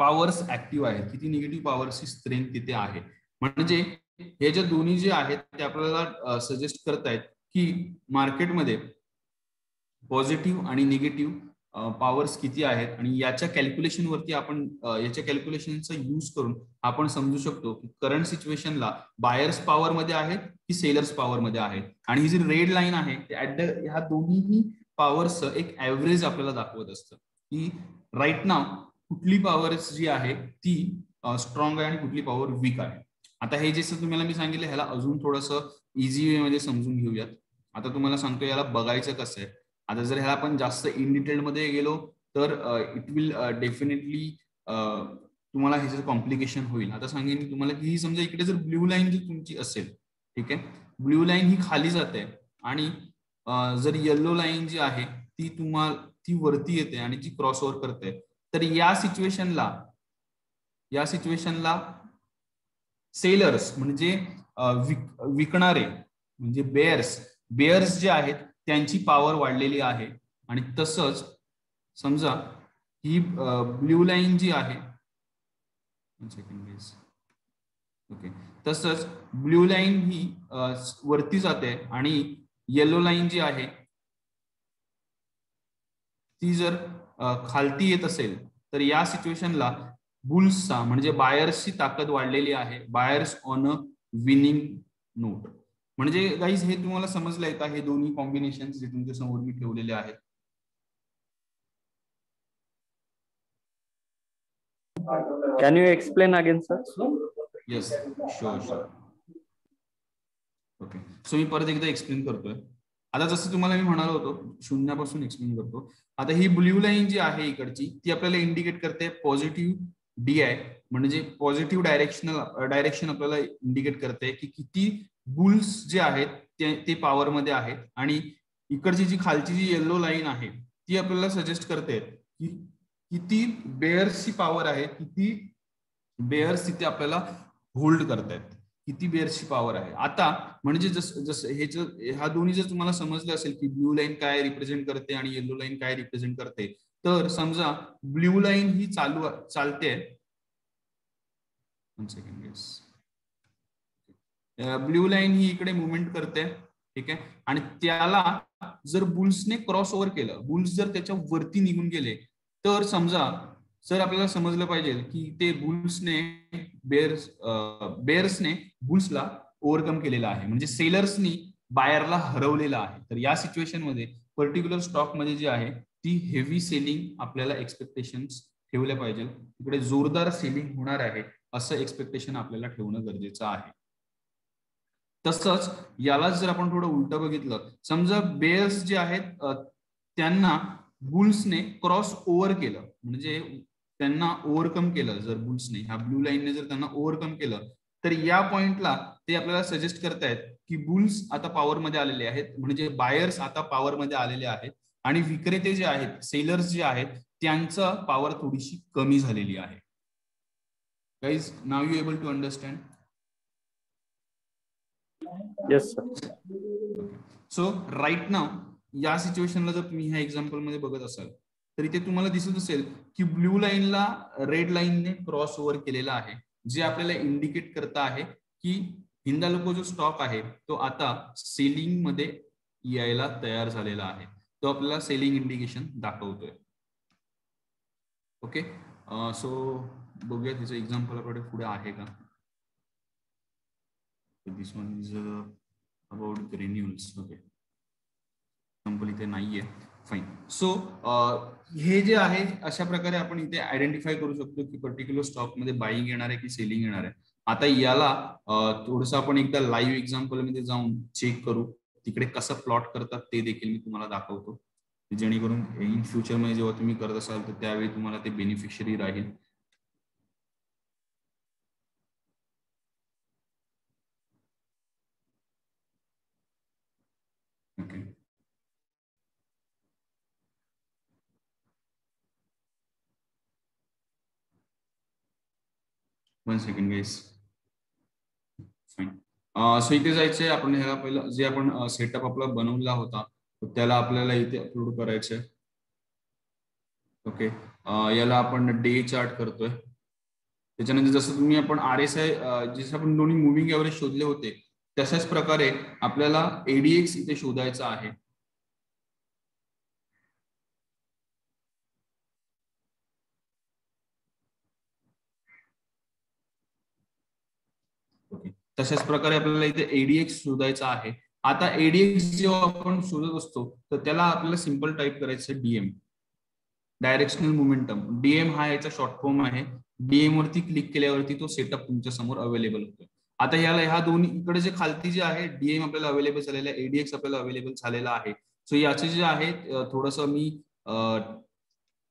पॉवर्स ऍक्टिव्ह आहेत, किती निगेटिव्ह पॉवरची स्ट्रेंथ तिथे आहे. म्हणजे हे जे दोन्ही जे आहेत ते आपल्याला सजेस्ट करतायत की मार्केटमध्ये पॉझिटिव्ह आणि निगेटिव्ह पॉवर्स किती आहेत. आणि याच्या कॅल्क्युलेशन वरती आपण याच्या कॅल्क्युलेशनचा यूज करून आपण समजू शकतो की करंट सिच्युएशनला बायर्स पॉवर मध्ये आहेत की सेलर्स पॉवर मध्ये आहेत. आणि ही जी रेड लाईन आहे ह्या दोन्ही पॉवर्स एक ऍव्हरेज आपल्याला दाखवत असतं की राईट नाव कुठली पॉवर जी आहे ती स्ट्रॉंग आहे आणि कुठली पॉवर वीक आहे. आता हे जसं तुम्हाला मी सांगितलं ह्याला अजून थोडंसं इझी वे मध्ये समजून घेऊयात. आता तुम्हाला सांगतो याला बघायचं कसं आहे. आता जर ह्याला आपण जास्त इन डिटेल मध्ये गेलो तर इट विल डेफिनेटली तुम्हाला ह्याचं कॉम्प्लिकेशन होईल. आता सांगेन मी तुम्हाला की समजा इकडे जर ब्ल्यू लाईन जी तुमची असेल, ठीक आहे, ब्ल्यू लाईन ही खाली जाते आणि जर येल्लो लाईन जी आहे ती वरती येते आणि जी क्रॉस ओव्हर करते, तर या सिच्युएशनला सेलर्स म्हणजे विकणारे म्हणजे बेअर्स जे आहेत त्यांची पॉवर वाढलेली आहे. आणि तसंच समजा ही ब्ल्यू लाईन जी आहे, ओके, तसंच ब्ल्यू लाईन ही वरती जाते आणि येलो लाईन जी आहे ती जर खालती येत असेल तर या सिच्युएशनला बुल्सचा म्हणजे बायर्सची ताकद वाढलेली आहे, buyers on a winning note. म्हणजे गाईज हे तुम्हाला समजलंय का, हे दोन्ही कॉम्बिनेशन जे तुमच्या समोर मी ठेवलेले आहेत. Can you explain again, sir? Yes, sure. Okay, so मी परत एकदा एक्सप्लेन करतोय. आता जसं तुम्हाला मी म्हणालो होतो शून्यापासून एक्सप्लेन करतो. आता ही ब्ल्यू लाईन जी आहे इकडची ती आपल्याला इंडिकेट करते पॉझिटिव्ह डीआय म्हणजे पॉझिटिव्ह डायरेक्शन आपल्याला इंडिकेट करते की किती बुल्स जे आहेत ते पॉवर मध्ये आहेत. आणि इकडची जी खालची जी येल्लो लाईन आहे ती आपल्याला सजेस्ट करते की किती बेअर्सची पॉवर आहे, किती बेअर्स तिथे आपल्याला होल्ड करतायत, किती बेअर्सची पॉवर आहे. आता म्हणजे जसं ह्या दोन्ही जर तुम्हाला समजलं असेल की ब्ल्यू लाईन काय रिप्रेझेंट करते आणि येल्लो लाईन काय रिप्रेझेंट करते, तर समजा ब्ल्यू लाईन ही चालते. 1 सेकंड, येस, ब्ल्यू लाईन ही इकडे मुवमेंट करते, ठीक आहे, आणि त्याला जर बुल्सने क्रॉस ओव्हर केलं, बुल्स जर त्याच्या वरती निघून गेले, तर समजा सर आपल्याला समजलं पाहिजे की ते बुल्सने बेअर्सने बुल्सला ओव्हरकम केलेला आहे, म्हणजे सेलर्सनी बायरला हरवलेला आहे. तर या सिच्युएशन मध्ये पर्टिक्युलर स्टॉक मध्ये जे आहे ती हेवी सेलिंग आपल्याला एक्सपेक्टेशन ठेवल्या पाहिजे. तिकडे जोरदार सेलिंग होणार आहे असं एक्सपेक्टेशन आपल्याला ठेवणं गरजेचं आहे. तसंच यालाच जर आपण थोडं उलट बघितलं, समजा बेअर्स जे आहेत त्यांना बुल्सने क्रॉस ओव्हर केलं, म्हणजे त्यांना ओव्हरकम केलं, जर बुल्सने ह्या ब्लू लाईनने जर त्यांना ओव्हरकम केलं, तर या पॉइंटला ते आपल्याला सजेस्ट करतायत की बुल्स आता पॉवर मध्ये आलेले आहेत, म्हणजे बायर्स आता पॉवर मध्ये आलेले आहेत आणि विक्रेते जे आहेत, सेलर्स जे आहेत, त्यांचं पॉवर थोडीशी कमी झालेली आहे. Guys, now you able to understand? Yes sir. So right now या सिच्युएशनला जर तुम्ही ह्या एक्झाम्पल मध्ये बघत असाल तर इथे तुम्हाला दिसत असेल की ब्ल्यू लाईनला रेड लाईनने क्रॉस ओव्हर केलेला आहे, जे आपल्याला इंडिकेट करत आहे की हिंदाल्को जो स्टॉक आहे तो आता सेलिंग मध्ये यायला तयार झालेला आहे. तो आपल्याला सेलिंग इंडिकेशन दाखवतोय. ओके, सो बघूया तिचं एक्झाम्पल आपल्याकडे पुढे आहे का. This one is about granules. Okay, example इथे नाहीये. फाईन. सो हे जे आहे अशा प्रकारे आपण इथे आयडेंटिफाय करू शकतो की पर्टिक्युलर स्टॉक मध्ये बाईंग येणार आहे की सेलिंग येणार आहे. आता याला थोडंसं आपण एकदा लाईव्ह एक्झाम्पल मध्ये जाऊन चेक करू, तिकडे कसं प्लॉट करतात ते देखील मी तुम्हाला दाखवतो, जेणेकरून इन फ्युचर मध्ये जेव्हा तुम्ही करत असाल तर त्यावेळी तुम्हाला ते बेनिफिशियरी राहील. ओके, वन सेकंड गाईस. फाईन. सो इथे जायचंय आपण, ह्याला पहिलं जे आपण सेटअप आपला बनवला होता त्याला आपल्याला इथे अपलोड करायचंय. ओके, याला आपण डे चार्ट करतोय. त्याच्यानंतर जसं तुम्ही आपण RSI जसं आपण दोन्ही मुव्हिंग एव्हरेज शोधले होते तशाच प्रकारे आपल्याला ADX इथे शोधायचा आहे. तशाच प्रकारे आपल्याला इथे ADX शोधायचा आहे. आता ADX जेव्हा आपण शोधत असतो तर त्याला आपल्याला सिंपल टाईप करायचं DM, डायरेक्शनल मोमेंटम. DM हा याचा शॉर्ट फॉर्म आहे. DM वरती क्लिक केल्यावरती तो सेटअप तुमच्या समोर अवेलेबल होतो. आता याला ह्या दोन्ही इकडे जे खालती जे आहे DM आपल्याला अवेलेबल झालेला आहे, ADX आपल्याला अवेलेबल झालेला आहे. सो याचे जे आहे थोडंसं मी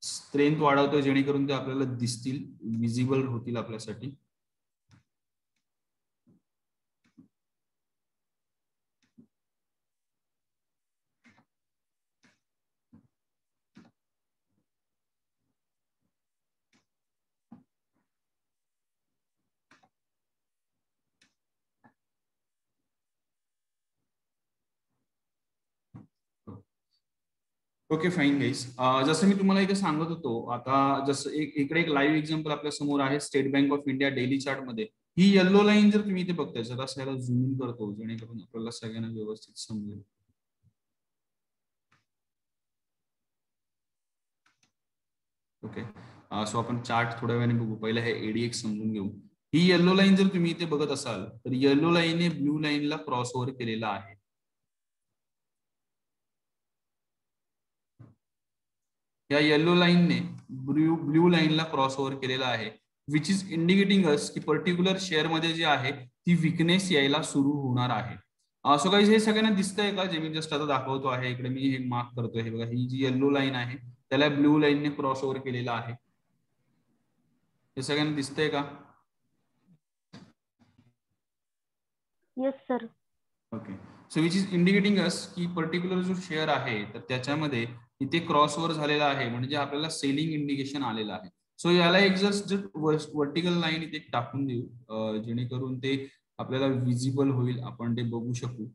स्ट्रेंथ वाढवतोय जेणेकरून ते आपल्याला दिसतील, विजिबल होतील आपल्यासाठी. ओके, फाईन गाईस. जसं मी तुम्हाला इथे सांगत होतो, आता जसं इकडे एक लाईव्ह एक्झाम्पल आपल्या समोर आहे state Bank of India daily chart मध्ये. ही येलो लाईन जर तुम्ही इथे बघताय, जरा याला झूम इन करतो जेणेकरून आपल्याला सगळ्यांना व्यवस्थित समजेल. ओके, सो आपण चार्ट थोड्या वेळाने बघू. पहिला हे ADX समजून घेऊ. ही येलो लाईन जर तुम्ही इथे बघत असाल तर येलो लाईनने ब्ल्यू लाईनला क्रॉस ओव्हर केलेला आहे. या येलो लाईनने ब्ल्यू लाईनला क्रॉस ओव्हर केलेला आहे, विच इज इंडिकेटिंग अस की पर्टिक्युलर शेअर मध्ये जे आहे ती विकनेस यायला सुरू होणार आहे. सो गाईज, हे सगळ्यांना दिसतंय का जे मी जस्ट आता दाखवतो आहे. इकडे मी हे मार्क करतोय, हे बघा, ही जी येलो लाईन आहे त्याला ब्ल्यू लाईनने क्रॉस ओव्हर केलेला आहे. हे सगळ्यांना दिसतंय का? Yes sir. Okay, so which is indicating us की पर्टिक्युलर जो शेअर आहे तर त्याच्यामध्ये इथे क्रॉस ओव्हर झालेला आहे, म्हणजे आपल्याला सेलिंग इंडिकेशन आलेलं आहे. सो याला एक जस्ट वर्टिकल लाईन इथे टाकून देऊ जेणेकरून ते आपल्याला विजिबल होईल, आपण ते बघू शकू.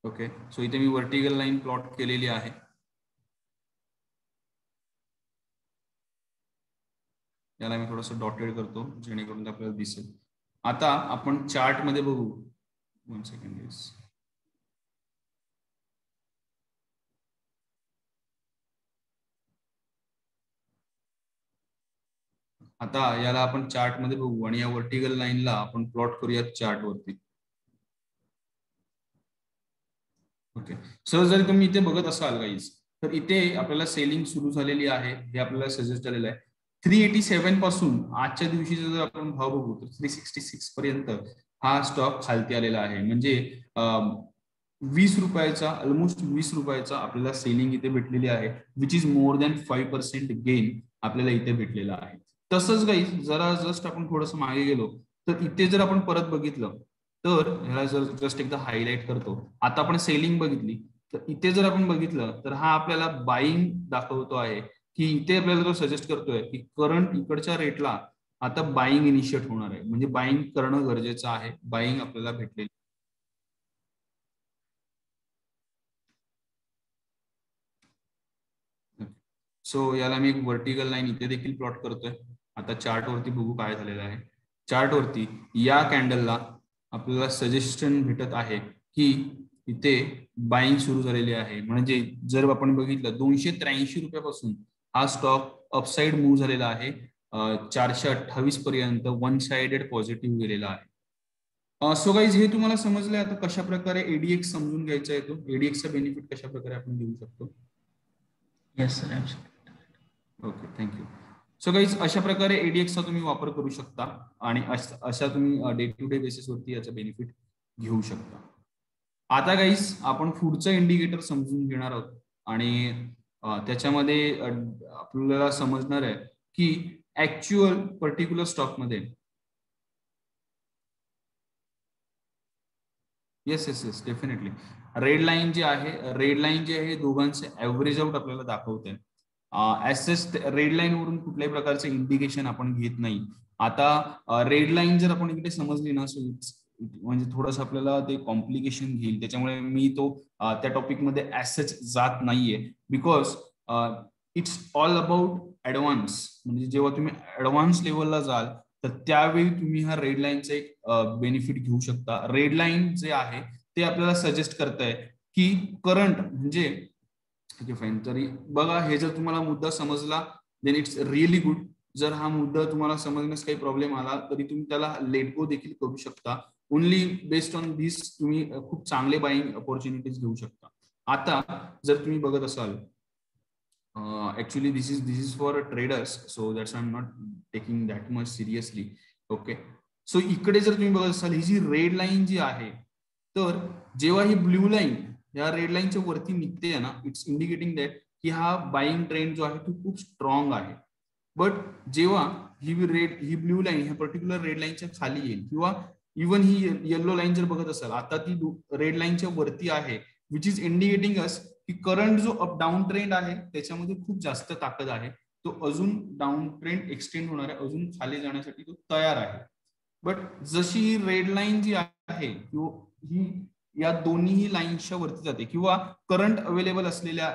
ओके, सो इथे मी वर्टिकल लाईन प्लॉट केलेली आहे. याला मी थोडंसं डॉटेड करतो जेणेकरून आपल्याला दिसेल. आता आपण चार्ट मध्ये बघू. 1 सेकंड. आता याला आपण चार्ट मध्ये बघू आणि या व्हर्टिकल लाईनला आपण प्लॉट करूयात चार्ट वरती. ओके, सर जर तुम्ही इथे बघत असाल गाईज, तर इथे आपल्याला सेलिंग सुरू झालेली आहे, हे आपल्याला सजेस्ट झालेलं आहे. 387 पासून आजच्या दिवशीचा जर आपण भाव बघू तर 366 पर्यंत हा स्टॉक खालती आलेला आहे. म्हणजे 20 रुपयाचा, ऑलमोस्ट 20 रुपयाचा आपल्याला सेलिंग इथे भेटलेली आहे, which is more than 5% gain आपल्याला इथे भेटलेला आहे. तसंच गाईज जरा जस्ट आपण थोडंसं मागे गेलो तर इथे जर आपण परत बघितलं तर ह्याला जर जस्ट एकदा हायलाइट करतो. आता आपण सेलिंग बघितली तर इथे जर आपण बघितलं तर हा आपल्याला बाईंग दाखवतो आहे, की इथे आपल्याला तो सजेस्ट करतोय की करंट इकडच्या रेटला आता बाईंग इनिशिएट होणार आहे, म्हणजे बाईंग करणं गरजेचं आहे. बाईंग आपल्याला भेटलेली. सो याला मी एक व्हर्टिकल लाईन इथे देखील प्लॉट करतोय. आता चार्ट वरती बघू काय झालेलं आहे. चार्ट वरती या कॅन्डलला आपल्याला सजेशन भेटत आहे की इथे बाईंग सुरू झालेली आहे. म्हणजे जर आपण बघितलं 283 रुपयापासून हा स्टॉक अपसाइड मूव्ह झालेला आहे 428 पर्यंत वन साइडेड पॉझिटिव्ह गेलेला आहे. सो गाईज हे तुम्हाला समजलंय आता कशा प्रकारे एडीएक्स समजून घ्यायचा येतो, एडीएक्सचा बेनिफिट कशा प्रकारे आपण घेऊ शकतो. Yes sir. Okay, thank you. So guys अशा प्रकारे एडीएक्सचा तुम्ही वापर करू शकता आणि अशा तुम्ही डे टू डे बेसिसवरती याचा बेनिफिट घेऊ शकता. आता गाईज आपण पुढचं इंडिकेटर समजून घेणार आहोत आणि त्याच्यामध्ये आपल्याला समजणार आहे की ऍक्च्युअल पर्टिक्युलर स्टॉक मध्ये येस डेफिनेटली रेड लाईन जी आहे दोघांचे ऍव्हरेज आउट आपल्याला दाखवते. रेड लाईन वरून कुठल्याही प्रकारचे इंडिकेशन आपण घेत नाही. आता रेड लाईन जर आपण इकडे समजली ना म्हणजे थोडंसं आपल्याला ते कॉम्प्लिकेशन घेईल, त्याच्यामुळे मी तो त्या टॉपिक मध्ये ऍसेच जात नाहीये. Because it's all about advance. म्हणजे जेव्हा तुम्ही ऍडव्हान्स लेवलला जाल तर त्यावेळी तुम्ही हा रेड लाईनचा एक बेनिफिट घेऊ शकता. रेड लाईन जे आहे ते आपल्याला सजेस्ट करताय की करंट म्हणजे ओके फाईन. तरी बघा, हे जर तुम्हाला मुद्दा समजला देन इट्स रिअली गुड. जर हा मुद्दा तुम्हाला समजण्यास काही प्रॉब्लेम आला तरी तुम्ही त्याला लेट गो देखील करू शकता. ओनली बेस्ड ऑन दिस तुम्ही खूप चांगले बाईंग अपॉर्च्युनिटीज घेऊ शकता. आता जर तुम्ही बघत असाल, actually this is for traders, so that's I'm not taking that much seriously. Okay, so इकडे जर तुम्ही बघत असाल ही जी रेड लाईन जी आहे, तर जेव्हा ही ब्ल्यू लाईन या रेड लाईनच्या वरती निघते ना, इट्स इंडिकेटिंग दॅट की हा बाईंग ट्रेंड जो आहे तो खूप स्ट्रॉंग आहे. बट जेव्हा ही ब्ल्यू लाईन ह्या पर्टिक्युलर रेड लाईनच्या खाली येईल किंवा इव्हन ही येल्लो लाईन जर बघत असाल, आता ती रेड लाईनच्या वरती आहे, विच इज इंडिकेटिंग अस की करंट जो अप डाऊन ट्रेंड आहे त्याच्यामध्ये खूप जास्त ताकद आहे. तो अजून डाऊन ट्रेंड एक्सटेंड होणार आहे, अजून खाली जाण्यासाठी तो तयार आहे. बट जशी ही रेड लाईन जी आहे ही या दोन्ही लाईन्सच्या वरती जाते किंवा करंट अवेलेबल असलेल्या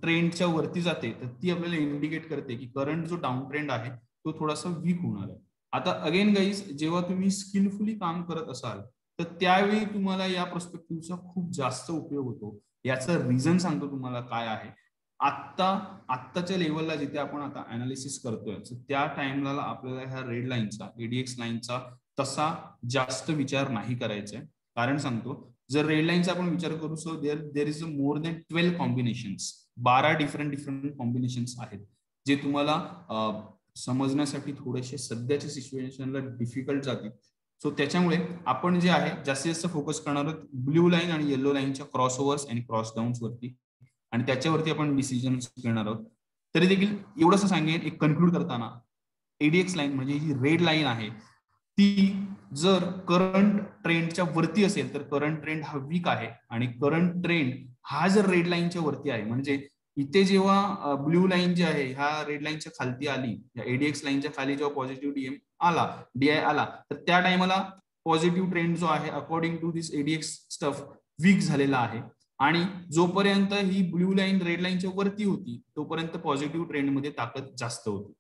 ट्रेंडच्या वरती जाते, तर ती आपल्याला इंडिकेट करते की करंट जो डाऊन ट्रेंड आहे तो थोडासा वीक होणार आहे. आता अगेन गाईज, जेव्हा तुम्ही स्किलफुली काम करत असाल तर त्यावेळी तुम्हाला या पर्स्पेक्टिव्हचा खूप जास्त उपयोग होतो. याचं रिझन सांगतो तुम्हाला काय आहे. आत्ताच्या लेवलला जिथे आपण आता अनालिसिस करतोय त्या टाइमला आपल्याला ह्या रेड लाईनचा, एडीएक्स लाईनचा तसा जास्त विचार नाही करायचा आहे. कारण सांगतो, जर रेड लाईनचा आपण विचार करू so there is more than 12 combinations. 12 different combinations आहेत जे तुम्हाला समजण्यासाठी थोडेसे सध्याच्या सिच्युएशनला डिफिकल्ट जातील. सो त्याच्यामुळे आपण जे आहे जास्तीत जास्त फोकस करणार आहोत ब्ल्यू लाईन आणि येलो लाईनच्या क्रॉस ओव्हर्स आणि क्रॉस डाऊन्स वरती, आणि त्याच्यावरती आपण डिसिजन घेणार आहोत. तरी देखील एवढंच सांगेन एक कन्क्लूड करताना, एडीएक्स लाईन म्हणजे ही रेड लाईन आहे ती जर करंट ट्रेंडच्या वरती असेल तर करंट ट्रेंड हा वीक आहे, आणि करंट ट्रेंड हा जर रेड लाईनच्या वरती आहे म्हणजे इथे जेव्हा ब्ल्यू लाईन जी आहे ह्या रेड लाईनच्या खालती आली, या एडीएक्स लाईनच्या खाली जेव्हा पॉझिटिव्ह डीआय आला तर त्या टाइमला पॉझिटिव्ह ट्रेंड जो आहे according to this ADX stuff weak झालेला आहे, आणि जोपर्यंत ही ब्ल्यू लाईन रेड लाईनच्या वरती होती तोपर्यंत पॉझिटिव्ह ट्रेंड मध्ये ताकद जास्त होती.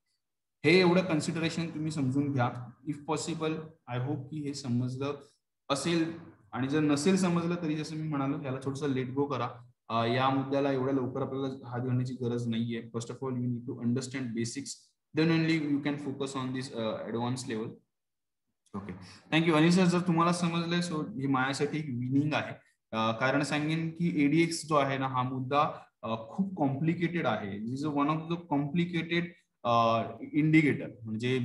हे एवढं कन्सिडरेशन तुम्ही समजून घ्या. इफ पॉसिबल आय होप की हे समजलं असेल, आणि जर नसेल समजलं तरी जसं मी म्हणालो याला थोडंसं लेट गो करा. या मुद्द्याला एवढ्या लवकर आपल्याला हात घालण्याची गरज नाहीये. First of all you need to understand basics, then only you can focus on this advance level. Okay, thank you. Anil sir, जर तुम्हाला समजलंय सो ही माझ्यासाठी एक विनिंग आहे. कारण सांगेन की एडीएक्स जो आहे ना हा मुद्दा खूप कॉम्प्लिकेटेड आहे. Is one of the complicated indicator. म्हणजे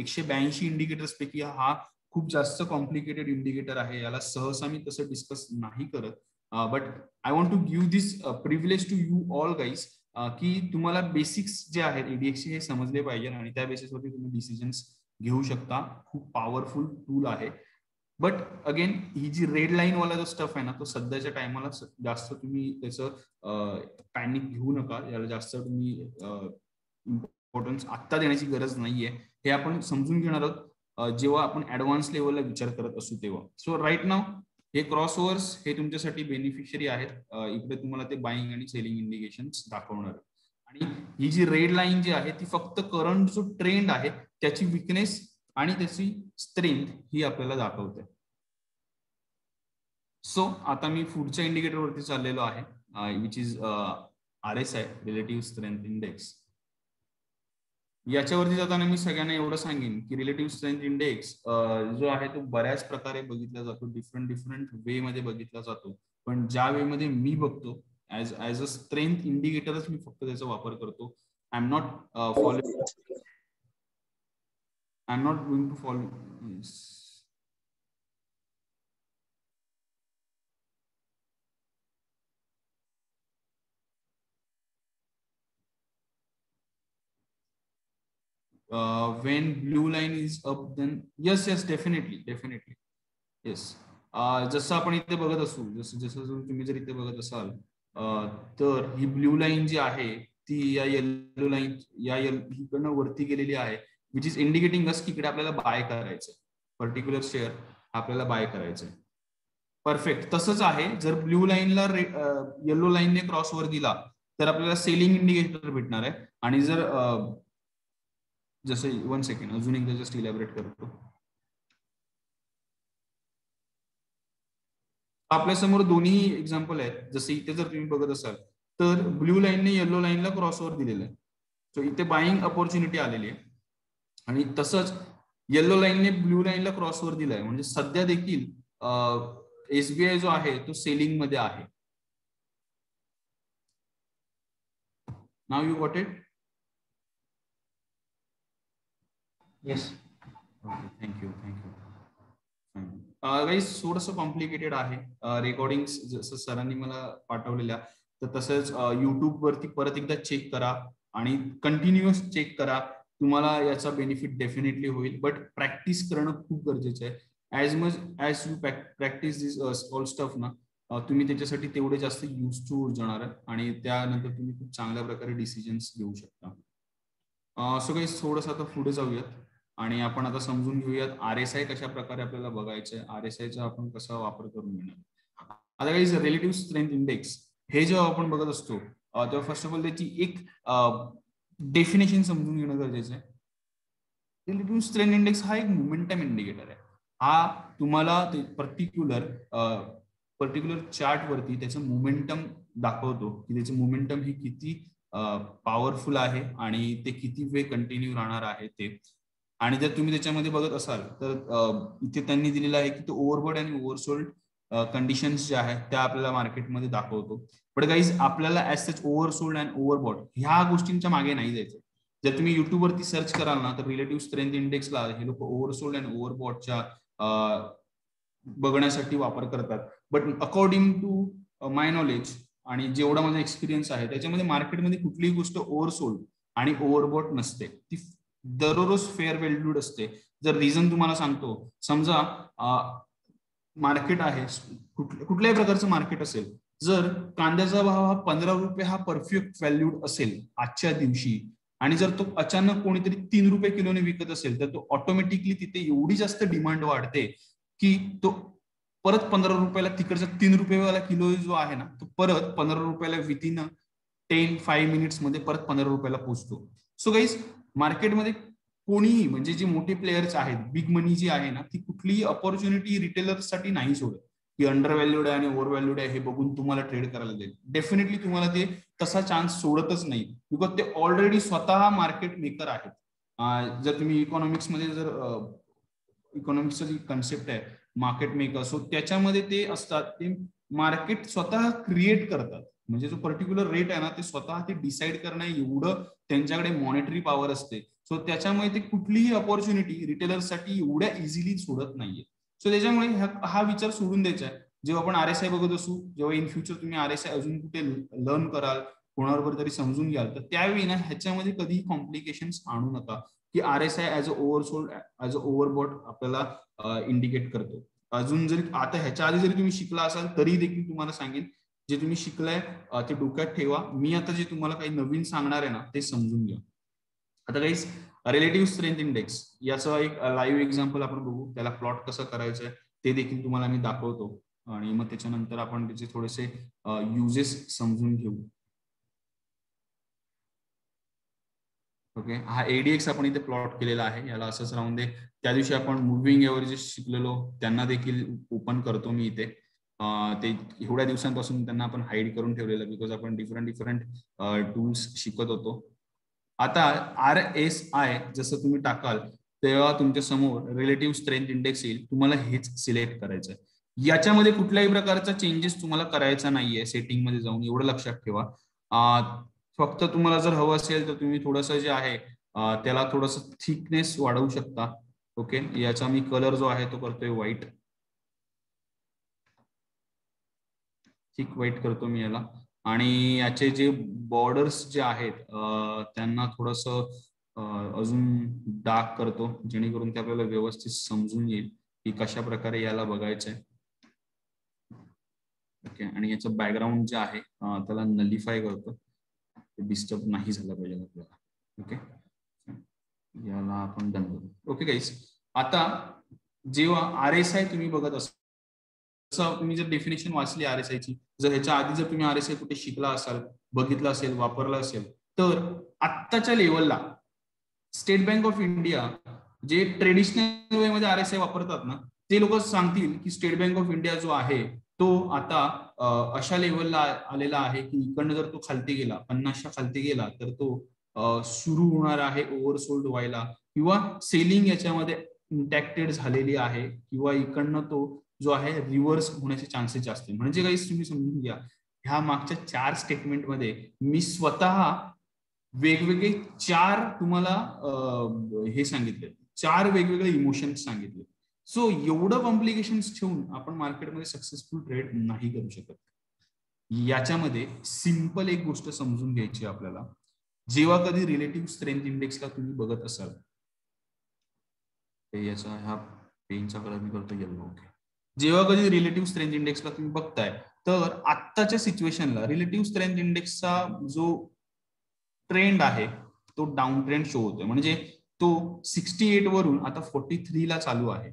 182 इंडिकेटर्स पैकी हा खूप जास्त कॉम्प्लिकेटेड इंडिकेटर आहे. याला सहसा मी तसं डिस्कस नाही करत. But I want to give this privilege to you all guys, की तुम्हाला बेसिक्स जे आहेत एडीएक्सचे हे समजले पाहिजे आणि त्या बेसिसवरती तुम्ही डिसिजन्स घेऊ शकता. खूप पॉवरफुल टूल आहे. बट अगेन ही जी रेड लाईन वाला जो स्टफ आहे ना तो सध्याच्या टायमाला जास्त तुम्ही त्याचं पॅनिक घेऊ नका. याला जास्त तुम्ही इम्पॉर्टन्स आत्ता देण्याची गरज नाहीये. हे आपण समजून घेणार आहोत जेव्हा आपण ऍडव्हान्स लेवलला विचार करत असू तेव्हा. सो राईट नाव हे क्रॉसओव्हर्स हे तुमच्यासाठी बेनिफिशियरी आहेत. इकडे तुम्हाला ते बाईंग आणि सेलिंग इंडिकेशन्स दाखवणार. आणि ही जी रेड लाईन जी आहे ती फक्त करंट जो ट्रेंड आहे त्याची विकनेस आणि त्याची स्ट्रेंथ ही आपल्याला दाखवते. सो आता मी पुढच्या इंडिकेटर वरती चाललेलो आहे which is RSI, relative strength index. याच्यावरती जाताना मी सगळ्यांना एवढं सांगेन की रिलेटिव्ह स्ट्रेंथ इंडेक्स जो आहे तो बऱ्याच प्रकारे बघितला जातो. डिफरंट वे मध्ये बघितला जातो. पण ज्या वे मध्ये मी बघतो ऍज अ स्ट्रेंथ इंडिकेटरच मी फक्त त्याचा वापर करतो. I am not going to follow. When blue line is up, then yes, definitely. Yes. जसं आपण इथे बघत असू, जसं तुम्ही जर इथे बघत असाल तर ही ब्ल्यू लाईन जी आहे ती या येलो लाईन इकडनं वरती गेलेली आहे, विच इज इंडिकेटिंग अस की इकडे आपल्याला बाय करायचंय. पर्टिक्युलर शेअर आपल्याला बाय करायचंय. परफेक्ट. तसंच आहे जर ब्ल्यू लाईनला येलो लाईनने क्रॉस ओव्हर दिला तर आपल्याला सेलिंग इंडिकेटर भेटणार आहे. आणि जर जसं 1 सेकंड अजून एकदा जस्ट इलॅबरेट करतो. आपल्या समोर दोन्ही एक्झाम्पल आहेत. जसं इथे जर तुम्ही बघत असाल तर ब्ल्यू लाईनने येलो लाईनला क्रॉस ओव्हर दिलेलं आहे. सो इथे बाईंग अपॉर्च्युनिटी आलेली आहे. आणि तसंच येलो लाईनने ब्ल्यू लाईनला क्रॉस ओव्हर दिलाय. म्हणजे सध्या देखील SBI जो आहे तो सेलिंग मध्ये आहे. Now you got it? Yes. Okay, thank you. Guys थोडंसं कॉम्प्लिकेटेड आहे. रेकॉर्डिंग्स जसं सरांनी मला पाठवलेल्या तर तसंच युट्यूब वरती परत एकदा चेक करा आणि कंटिन्युअस चेक करा. तुम्हाला याचा बेनिफिट डेफिनेटली होईल. बट प्रॅक्टिस करणं खूप गरजेचं आहे. As much as you practice this all stuff ना तुम्ही त्याच्यासाठी तेवढे जास्त यूज टू जाणार आणि त्यानंतर तुम्ही खूप चांगल्या प्रकारे डिसिजन्स घेऊ शकता. सो गाईज थोडंसं आता पुढे जाऊयात आणि आपण आता समजून घेऊयात RSI कशा प्रकारे आपल्याला बघायचंय, RSIचा आपण कसा वापर करून घेणार. आता गाईज रिलेटिव्ह स्ट्रेंथ इंडेक्स हे जेव्हा आपण बघत असतो तेव्हा फर्स्ट ऑफ ऑल त्याची एक डेफिनेशन समजून घेणं गरजेचं आहे. रिलेटिव्ह स्ट्रेंथ इंडेक्स हा एक मोमेंटम इंडिकेटर आहे. हा तुम्हाला ते पर्टिक्युलर चार्ट वरती त्याचं मोमेंटम दाखवतो की त्याचं मोमेंटम हे किती पॉवरफुल आहे आणि ते किती वेळ कंटिन्यू राहणार आहे ते. आणि जर तुम्ही त्याच्यामध्ये बघत असाल तर इथे त्यांनी दिलेलं आहे की तो ओव्हरबॉट आणि ओव्हरसोल्ड कंडिशन्स ज्या आहेत त्या आपल्याला मार्केटमध्ये दाखवतो. बट गाईज आपल्याला ऍज सच ओव्हरसोल्ड अँड ओव्हरबॉट ह्या गोष्टींच्या मागे नाही जायचं. जर तुम्ही युट्यूब वरती सर्च कराल ना तर रिलेटिव्ह स्ट्रेंथ इंडेक्सला हे लोक ओव्हरसोल्ड अँड ओव्हरबॉटच्या बघण्यासाठी वापर करतात. But according to my knowledge आणि जेवढा माझा एक्सपिरियन्स आहे त्याच्यामध्ये मार्केटमध्ये कुठलीही गोष्ट ओव्हरसोल्ड आणि ओव्हरबॉट नसते. ती दररोज फेअर व्हॅल्यूड असते. जर रिझन तुम्हाला सांगतो, समजा मार्केट आहे कुठल्याही प्रकारचं मार्केट असेल, जर कांद्याचा भाव हा 15 रुपये हा परफेक्ट व्हॅल्यूड असेल आजच्या दिवशी आणि जर तो अचानक कोणीतरी 3 रुपये किलोने विकत असेल तर तो ऑटोमॅटिकली तिथे एवढी जास्त डिमांड वाढते की तो परत 15 रुपयाला तिकडचा 3 रुपयेवाला किलो जो आहे ना तो परत 15 रुपयाला विथिन 5 मिनिट्स मध्ये परत 15 रुपयाला पोहोचतो. सो गाईज मार्केटमध्ये कोणीही म्हणजे जे मोठे प्लेयर्स आहेत, बिग मनी जी आहे ना, ती कुठलीही अपॉर्च्युनिटी रिटेलर्ससाठी नाही सोडत की अंडर व्हॅल्यूड आहे आणि ओव्हर व्हॅल्यूड आहे हे बघून तुम्हाला ट्रेड करायला देईल. डेफिनेटली तुम्हाला ते तसा चान्स सोडतच नाही, बिकॉज ते ऑलरेडी स्वतः मार्केट मेकर आहेत. जर तुम्ही इकॉनॉमिक्समध्ये जर इकॉनॉमिक्सची जी कन्सेप्ट आहे मार्केट मेकर, सो त्याच्यामध्ये ते असतात, ते मार्केट स्वतः क्रिएट करतात. म्हणजे जो पर्टिक्युलर रेट आहे ना, ते स्वतः ते डिसाईड करणं एवढं त्यांच्याकडे मॉनिटरी पॉवर असते. सो त्याच्यामुळे ते कुठलीही अपॉर्च्युनिटी रिटेलर्ससाठी एवढ्या इझिली सोडत नाहीये. सो त्याच्यामुळे हा विचार सोडून द्यायचा आहे. जेव्हा आपण RSI बघत असू, जेव्हा इन फ्युचर तुम्ही RSI अजून कुठे लर्न कराल, कोणाबरोबर तरी समजून घ्याल, तर त्यावेळी ना ह्याच्यामध्ये कधीही कॉम्प्लिकेशन्स आणू नका की RSI as a oversold as a overbought आपल्याला इंडिकेट करतो. अजून जरी आता ह्याच्या आधी जरी तुम्ही शिकला असाल तरी देखील तुम्हाला सांगेन, जे तुम्ही शिकलाय ते डोक्यात ठेवा. मी आता जे तुम्हाला काही नवीन सांगणार आहे ना ते समजून घ्या. आता काही रिलेटिव्ह स्ट्रेंथ इंडेक्स याचं एक लाईव्ह एक्झाम्पल आपण बघू. त्याला प्लॉट कसं करायचं ते देखील तुम्हाला मी दाखवतो आणि मग त्याच्यानंतर आपण त्याचे थोडेसे युजेस समजून घेऊ. ओके, हा ADX आपण इथे प्लॉट केलेला आहे, याला असंच राहून दे. त्या दिवशी आपण मुव्हिंग एव्हरेजेस शिकलेलो, त्यांना देखील ओपन करतो मी इथे. ते एवढ्या दिवसांपासून त्यांना आपण हाईड करून ठेवलेलं, बिकॉज आपण डिफरंट टूल्स शिकत होतो. आता RSI जसं तुम्ही टाकाल तेव्हा तुमच्या समोर रिलेटिव्ह स्ट्रेंथ इंडेक्स येईल. तुम्हाला हेच सिलेक्ट करायचं आहे. याच्यामध्ये कुठल्याही प्रकारचा चेंजेस तुम्हाला करायचा नाहीये सेटिंग मध्ये जाऊन, एवढं लक्षात ठेवा. फक्त तुम्हाला जर हवं असेल तर तुम्ही थोडंसं जे आहे त्याला थोडंसं थिकनेस वाढवू शकता. ओके, याचा मी कलर जो आहे तो करतोय व्हाईट, थिक व्हाईट करतो मी याला. आणि याचे जे बॉर्डर्स जे आहेत त्यांना थोडंसं अजून डार्क करतो, जेणेकरून ते आपल्याला व्यवस्थित समजून येईल की कशा प्रकारे याला बघायचंय. ओके, आणि याचं बॅकग्राऊंड जे आहे त्याला नलिफाय करतो, डिस्टर्ब नाही झालं पाहिजे आपल्याला. ओके, याला आपण डन करू. ओके गाईस, आता जेव्हा RSI तुम्ही बघत असाल, तुम्ही जर डेफिनेशन वाचली RSI ची, जर ह्याच्या आधी जर तुम्ही RSI कुठे शिकला असाल, बघितला असेल, वापरला असेल, तर आत्ताच्या लेवलला स्टेट बँक ऑफ इंडिया जे ट्रेडिशनल वे मध्ये RSI वापरतात ना, ते लोक सांगतील की स्टेट बँक ऑफ इंडिया जो आहे तो आता अशा लेवलला आलेला आहे की इकडनं जर तो खालती गेला, 50च्या खालती गेला, तर तो सुरू होणार आहे ओव्हरसोल्ड व्हायला, किंवा सेलिंग याच्यामध्ये इंटॅक्टेड झालेली आहे, किंवा इकडनं तो जो आहे रिव्हर्स होण्याचे चान्सेस जास्त. म्हणजे काही तुम्ही समजून घ्या, ह्या मागच्या 4 स्टेटमेंटमध्ये मी स्वतः वेगवेगळे 4 तुम्हाला हे सांगितले, 4 वेगवेगळे इमोशन्स सांगितले. सो एवढं कॉम्प्लिकेशन्स ठेवून आपण मार्केटमध्ये सक्सेसफुल ट्रेड नाही करू शकत. याच्यामध्ये सिंपल एक गोष्ट समजून घ्यायची आपल्याला. जेव्हा कधी रिलेटिव्ह स्ट्रेंथ इंडेक्सला तुम्ही बघत असाल, याचा ह्या पेनचा कलर मी करतो येलो. ओके, जेव्हा कधी रिलेटिव्ह स्ट्रेंथ इंडेक्सला तुम्ही बघताय, तर आत्ताच्या सिच्युएशनला रिलेटिव्ह स्ट्रेंथ इंडेक्सचा जो ट्रेंड आहे तो डाऊन ट्रेंड शो होतोय. म्हणजे तो 68 वरून आता 43 ला चालू आहे.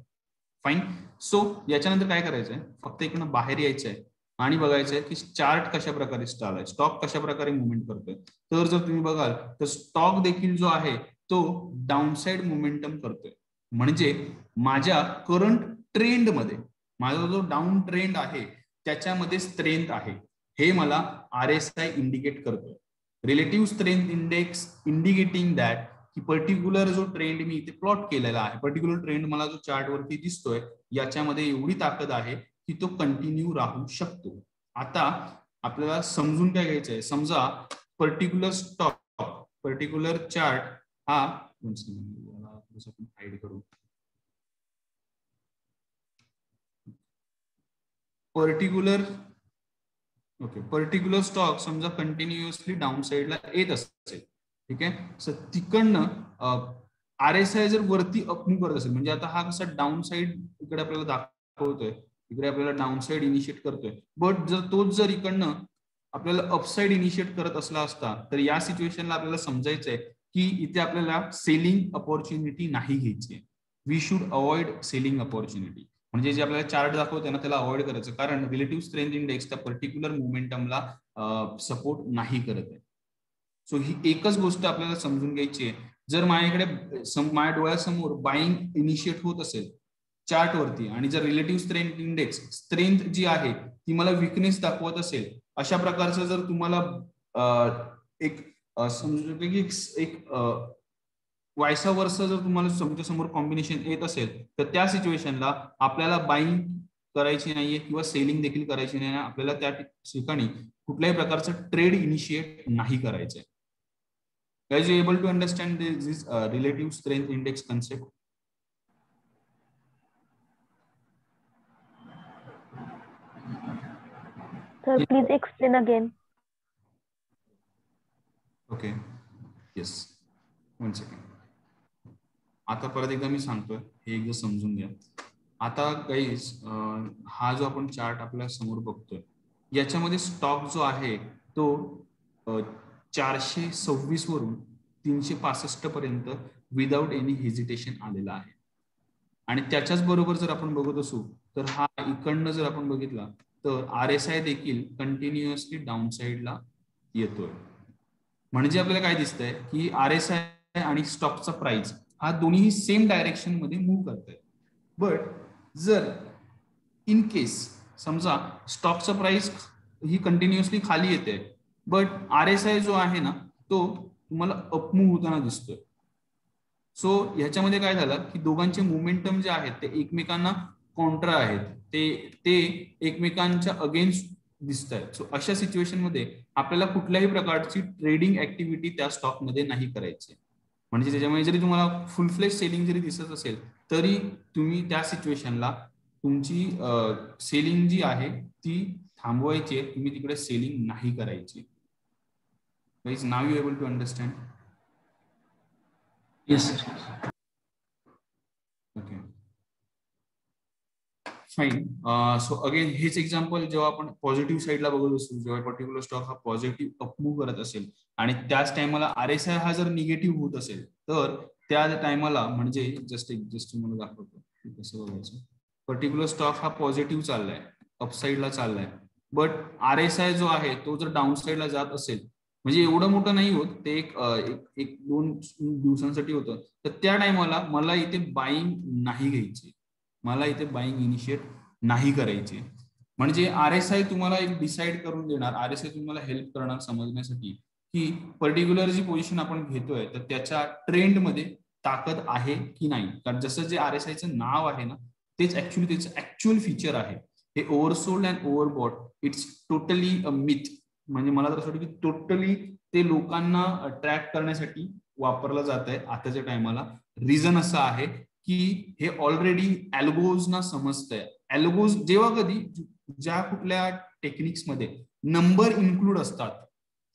फाईन. सो याच्यानंतर काय करायचंय, फक्त इकडनं बाहेर यायचंय आणि बघायचंय की चार्ट कशा प्रकारे चालू, स्टॉक कशा प्रकारे मुवमेंट करतोय. तर जर तुम्ही बघाल तर स्टॉक देखील जो आहे तो डाऊनसाइड मोमेंटम करतोय. म्हणजे माझ्या करंट ट्रेंड मध्ये माझा जो डाऊन ट्रेंड आहे त्याच्यामध्ये स्ट्रेंथ आहे, हे मला RSI इंडिकेट करतोय. Relative strength index indicating that की पर्टिक्युलर जो ट्रेंड मी इथे प्लॉट केलेला आहे, पर्टिक्युलर ट्रेंड मला जो चार्ट वरती दिसतोय, याच्यामध्ये एवढी ताकद आहे की तो कंटिन्यू राहू शकतो. आता आपल्याला समजून काय घ्यायचंय, समजा पर्टिक्युलर स्टॉक, पर्टिक्युलर चार्ट हा हाईड करू, पर्टिक्युलर स्टॉक समजा कंटिन्युअसली डाऊन साइडला येत असेल, ठीक आहे. सो तिकडनं RSI जर वरती अपमूव करत असेल, म्हणजे आता हा कसा डाऊन साइड इकडे आपल्याला दाखवतोय, इकडे आपल्याला डाऊन साइड इनिशिएट करतोय, बट जर तोच जर इकडनं आपल्याला अपसाइड इनिशिएट करत असला असता, तर या सिच्युएशनला आपल्याला समजायचंय की इथे आपल्याला सेलिंग अपॉर्च्युनिटी नाही घ्यायची. We should avoid selling opportunity. म्हणजे जे आपल्याला चार्ट दाखवतोय ना त्याला अवॉइड करायचं, कारण रिलेटिव्ह स्ट्रेंथ इंडेक्स त्या पर्टिक्युलर मोमेंटमला सपोर्ट नाही करत आहे. सो ही एकच गोष्ट आपल्याला समजून घ्यायची आहे जर माझ्याकडे माझ्या डोळ्यासमोर बाईंग इनिशिएट होत असेल चार्ट वरती आणि जर रिलेटिव्ह स्ट्रेंथ इंडेक्स स्ट्रेंथ जी आहे ती मला विकनेस दाखवत असेल, अशा प्रकारचं जर तुम्हाला एक समजू शकतो की एक वायसा वर्षा जर तुम्हाला तुमच्या समोर कॉम्बिनेशन येत असेल तर त्या सिच्युएशनला आपल्याला बाईंग करायची नाहीये किंवा सेलिंग देखील करायची नाही, आपल्याला त्या ठिकाणी कुठल्याही प्रकारचं ट्रेड इनिशिएट नाही करायचंय. Guys, you able to understand this relative strength index concept? Sir, please explain again. Okay. Yes. One second. आता परत एकदा मी सांगतोय, हे एकदा समजून घ्या. आता गाईज हा जो आपण चार्ट आपल्या समोर बघतोय याच्यामध्ये स्टॉक जो आहे तो 426 वरून 365 पर्यंत विदाउट एनी हेजिटेशन आलेला आहे. आणि त्याच्याच बरोबर जर आपण बघत असू तर हा इकडनं जर आपण बघितला तर RSI देखील कंटिन्युअसली डाऊन साइडला येतोय. म्हणजे आपल्याला काय दिसतंय की RSI आणि स्टॉकचा प्राइस हा दोन्ही सेम डायरेक्शन मध्ये मूव्ह करतायत. बट जर इन केस समजा स्टॉकचा प्राइस ही कंटिन्युअसली खाली येते बट RSI जो आहे ना तो तुम्हाला अपमूव्ह होताना दिसतोय. सो ह्याच्यामध्ये काय झालं की दोघांचे मोमेंटम जे आहेत ते एकमेकांना कॉन्ट्रा आहेत, ते एकमेकांच्या अगेन्स्ट दिसत आहेत. सो अशा सिच्युएशन मध्ये आपल्याला कुठल्याही प्रकारची ट्रेडिंग ऍक्टिव्हिटी त्या स्टॉक मध्ये नाही करायची. म्हणजे त्याच्यामुळे जरी तुम्हाला फुल फ्लेज सेलिंग जरी दिसत असेल तरी तुम्ही त्या सिच्युएशनला तुमची सेलिंग जी आहे ती थांबवायची आहे, तुम्ही तिकडे सेलिंग नाही करायची. Guys, now you able to understand? Yes, sir. Okay. Fine. So again हेच एक्झाम्पल जेव्हा आपण पॉझिटिव्ह साईडला बघत असतो, जेव्हा पर्टिक्युलर स्टॉक हा पॉझिटिव्ह अपमूव्ह करत असेल आणि त्याच टायमाला RSI हा जर निगेटिव्ह होत असेल तर त्या टायमाला म्हणजे जस्ट तुम्हाला दाखवतो कसं बघायचं. पर्टिक्युलर स्टॉक हा पॉझिटिव्ह चाललाय, अपसाईडला चाललाय, बट RSI जो आहे तो जर डाऊन साईडला जात असेल म्हणजे एवढं मोठं नाही होत ते, एक दोन दिवसांसाठी होतं, तर त्या टायमाला मला इथे बाईंग नाही घ्यायची, मला इथे बाईंग इनिशिएट नाही करायची. म्हणजे RSI तुम्हाला एक डिसाइड करून देणार, RSI तुम्हाला हेल्प करणार समजण्यासाठी की पर्टिक्युलर जी पोझिशन आपण घेतोय तर त्याच्या ट्रेंडमध्ये ताकद आहे की नाही. कारण जसं जे RSIचं नाव आहे ना तेच ऍक्च्युअली त्याचं ऍक्च्युअल फीचर आहे. हे oversold and overbought it's totally a myth. म्हणजे मला तर असं वाटतं की टोटली ते लोकांना ट्रॅक करण्यासाठी वापरलं जात आहे आताच्या टायमाला. रिझन असं आहे की हे ऑलरेडी अल्गोजना समजतंय. अल्गोज जेव्हा कधी ज्या कुठल्या टेक्निक्स मध्ये नंबर इन्क्लूड असतात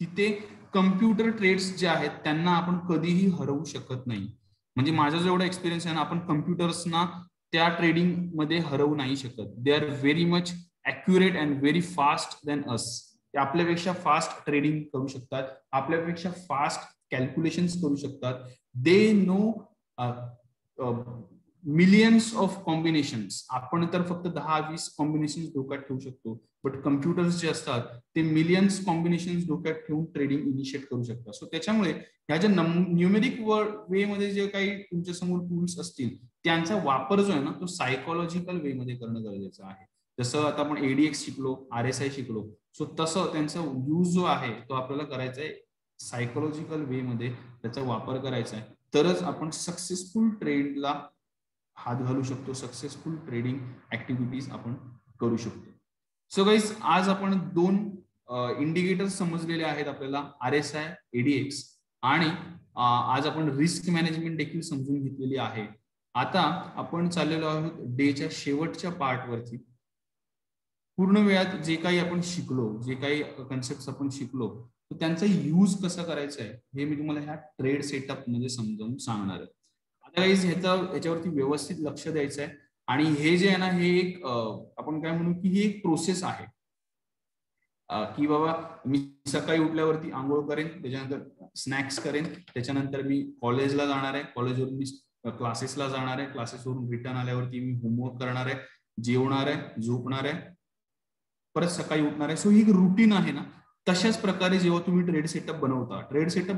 तिथे कम्प्युटर ट्रेड्स जे आहेत त्यांना आपण कधीही हरवू शकत नाही. म्हणजे माझा जो एवढा एक्सपिरियन्स आहे ना, आपण कम्प्युटर्सना त्या ट्रेडिंग मध्ये हरवू नाही शकत. They are very much accurate and very fast than us. ते आपल्यापेक्षा फास्ट ट्रेडिंग करू शकतात, आपल्यापेक्षा फास्ट कॅल्क्युलेशन्स करू शकतात. They know millions of combinations. आपण तर फक्त 10-20 कॉम्बिनेशन डोक्यात ठेवू शकतो, बट कम्प्युटर्स जे असतात ते मिलियन्स कॉम्बिनेशन डोक्यात ठेवून ट्रेडिंग इनिशिएट करू शकतात. सो त्याच्यामुळे ह्या ज्या न्यूमेरिक वे मध्ये जे काही तुमच्या समोर टूल्स असतील त्यांचा वापर जो आहे ना तो सायकोलॉजिकल वे मध्ये करणं गरजेचं आहे. जसं आता आपण ADX शिकलो, RSI शिकलो, सो तसं त्यांचा यूज जो आहे तो आपल्याला करायचा आहे सायकोलॉजिकल वे मध्ये, त्याचा वापर करायचा आहे. तरच आपण सक्सेसफुल ट्रेडला हात घालू शकतो, सक्सेसफुल ट्रेडिंग ऍक्टिव्हिटीज आपण करू शकतो. सो गाईज आज आपण 2 इंडिकेटर्स समजलेले आहेत आपल्याला, RSI, ADX, आणि आज आपण रिस्क मॅनेजमेंट देखील समजून घेतलेली आहे. आता आपण चाललेलो आहोत डेच्या शेवटच्या पार्ट वरती. पूर्ण वेळात जे काही आपण शिकलो, जे काही कन्सेप्ट आपण शिकलो, तर त्यांचा यूज कसा करायचा आहे हे मी तुम्हाला ह्या ट्रेड सेटअप मध्ये समजावून सांगणार आहे. आता गाईज ह्याच्यावरती व्यवस्थित लक्ष द्यायचं आहे. आणि हे जे आहे ना हे एक आपण काय म्हणू की ही एक प्रोसेस आहे की बाबा मी सकाळी उठल्यावरती आंघोळ करेन, त्याच्यानंतर स्नॅक्स करेन, त्याच्यानंतर मी कॉलेजला जाणार आहे, कॉलेजवरून मी क्लासेसला जाणार आहे, क्लासेसवरून रिटर्न आल्यावरती मी होमवर्क करणार आहे, जेवणार आहे, झोपणार आहे, परत सकाळी उठणार आहे. सो ही एक रुटीन आहे ना, तशाच प्रकारे जेव्हा तुम्ही ट्रेड सेटअप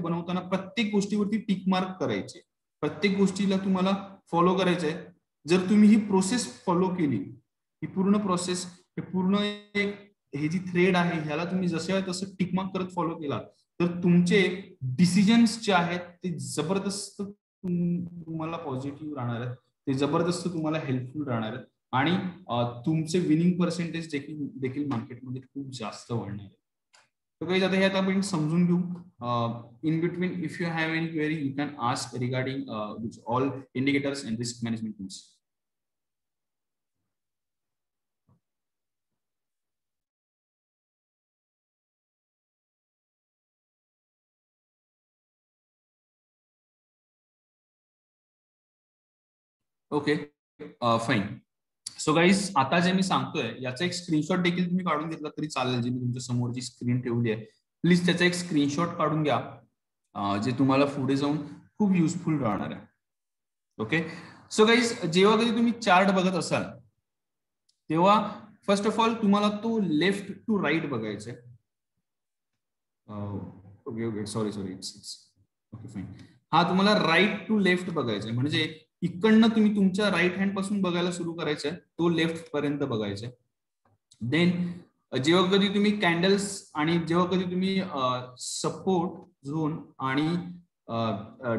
बनवताना प्रत्येक गोष्टीवरती टिक मार्क करायचे, प्रत्येक गोष्टीला तुम्हाला फॉलो करायचंय. जर तुम्ही ही प्रोसेस फॉलो केली, ही पूर्ण प्रोसेस, हे पूर्ण एक हे जी थ्रेड आहे ह्याला तुम्ही जसं आहे तसं टिक मार्क करत फॉलो केला, तर तुमचे डिसिजन्स जे आहेत ते जबरदस्त तुम्हाला पॉझिटिव्ह राहणार आहेत, ते जबरदस्त तुम्हाला हेल्पफुल राहणार आहेत आणि तुमचे विनिंग पर्सेंटेज देखील मार्केटमध्ये खूप जास्त वाढणार आहे. तर काही आता हे आता आपण समजून घेऊ. In between if you have any query you can ask regarding all indicators and risk management tools. Okay, fine. So guys, आता जे मी सांगतोय याचा एक स्क्रीनशॉट देखील तुम्ही काढून घेतला तरी चालेल. जे मी तुमच्या समोरची स्क्रीन ठेवली आहे, प्लीज त्याचा एक स्क्रीनशॉट काढून घ्या, जे तुम्हाला पुढे जाऊन खूप युजफुल राहणार आहे. ओके, सो गाईज, जेव्हा कधी तुम्ही चार्ट बघत असाल तेव्हा फर्स्ट ऑफ ऑल तुम्हाला तो लेफ्ट टू राईट बघायचा आहे. Okay, sorry, okay, fine. हा तुम्हाला राईट टू लेफ्ट बघायचा आहे, म्हणजे इकडनं तुम्ही तुमच्या राईट हँड पासून बघायला सुरू करायचंय, तो लेफ्ट पर्यंत बघायचंय. देन जेव्हा कधी तुम्ही कॅन्डल्स आणि जेव्हा कधी तुम्ही सपोर्ट झोन आणि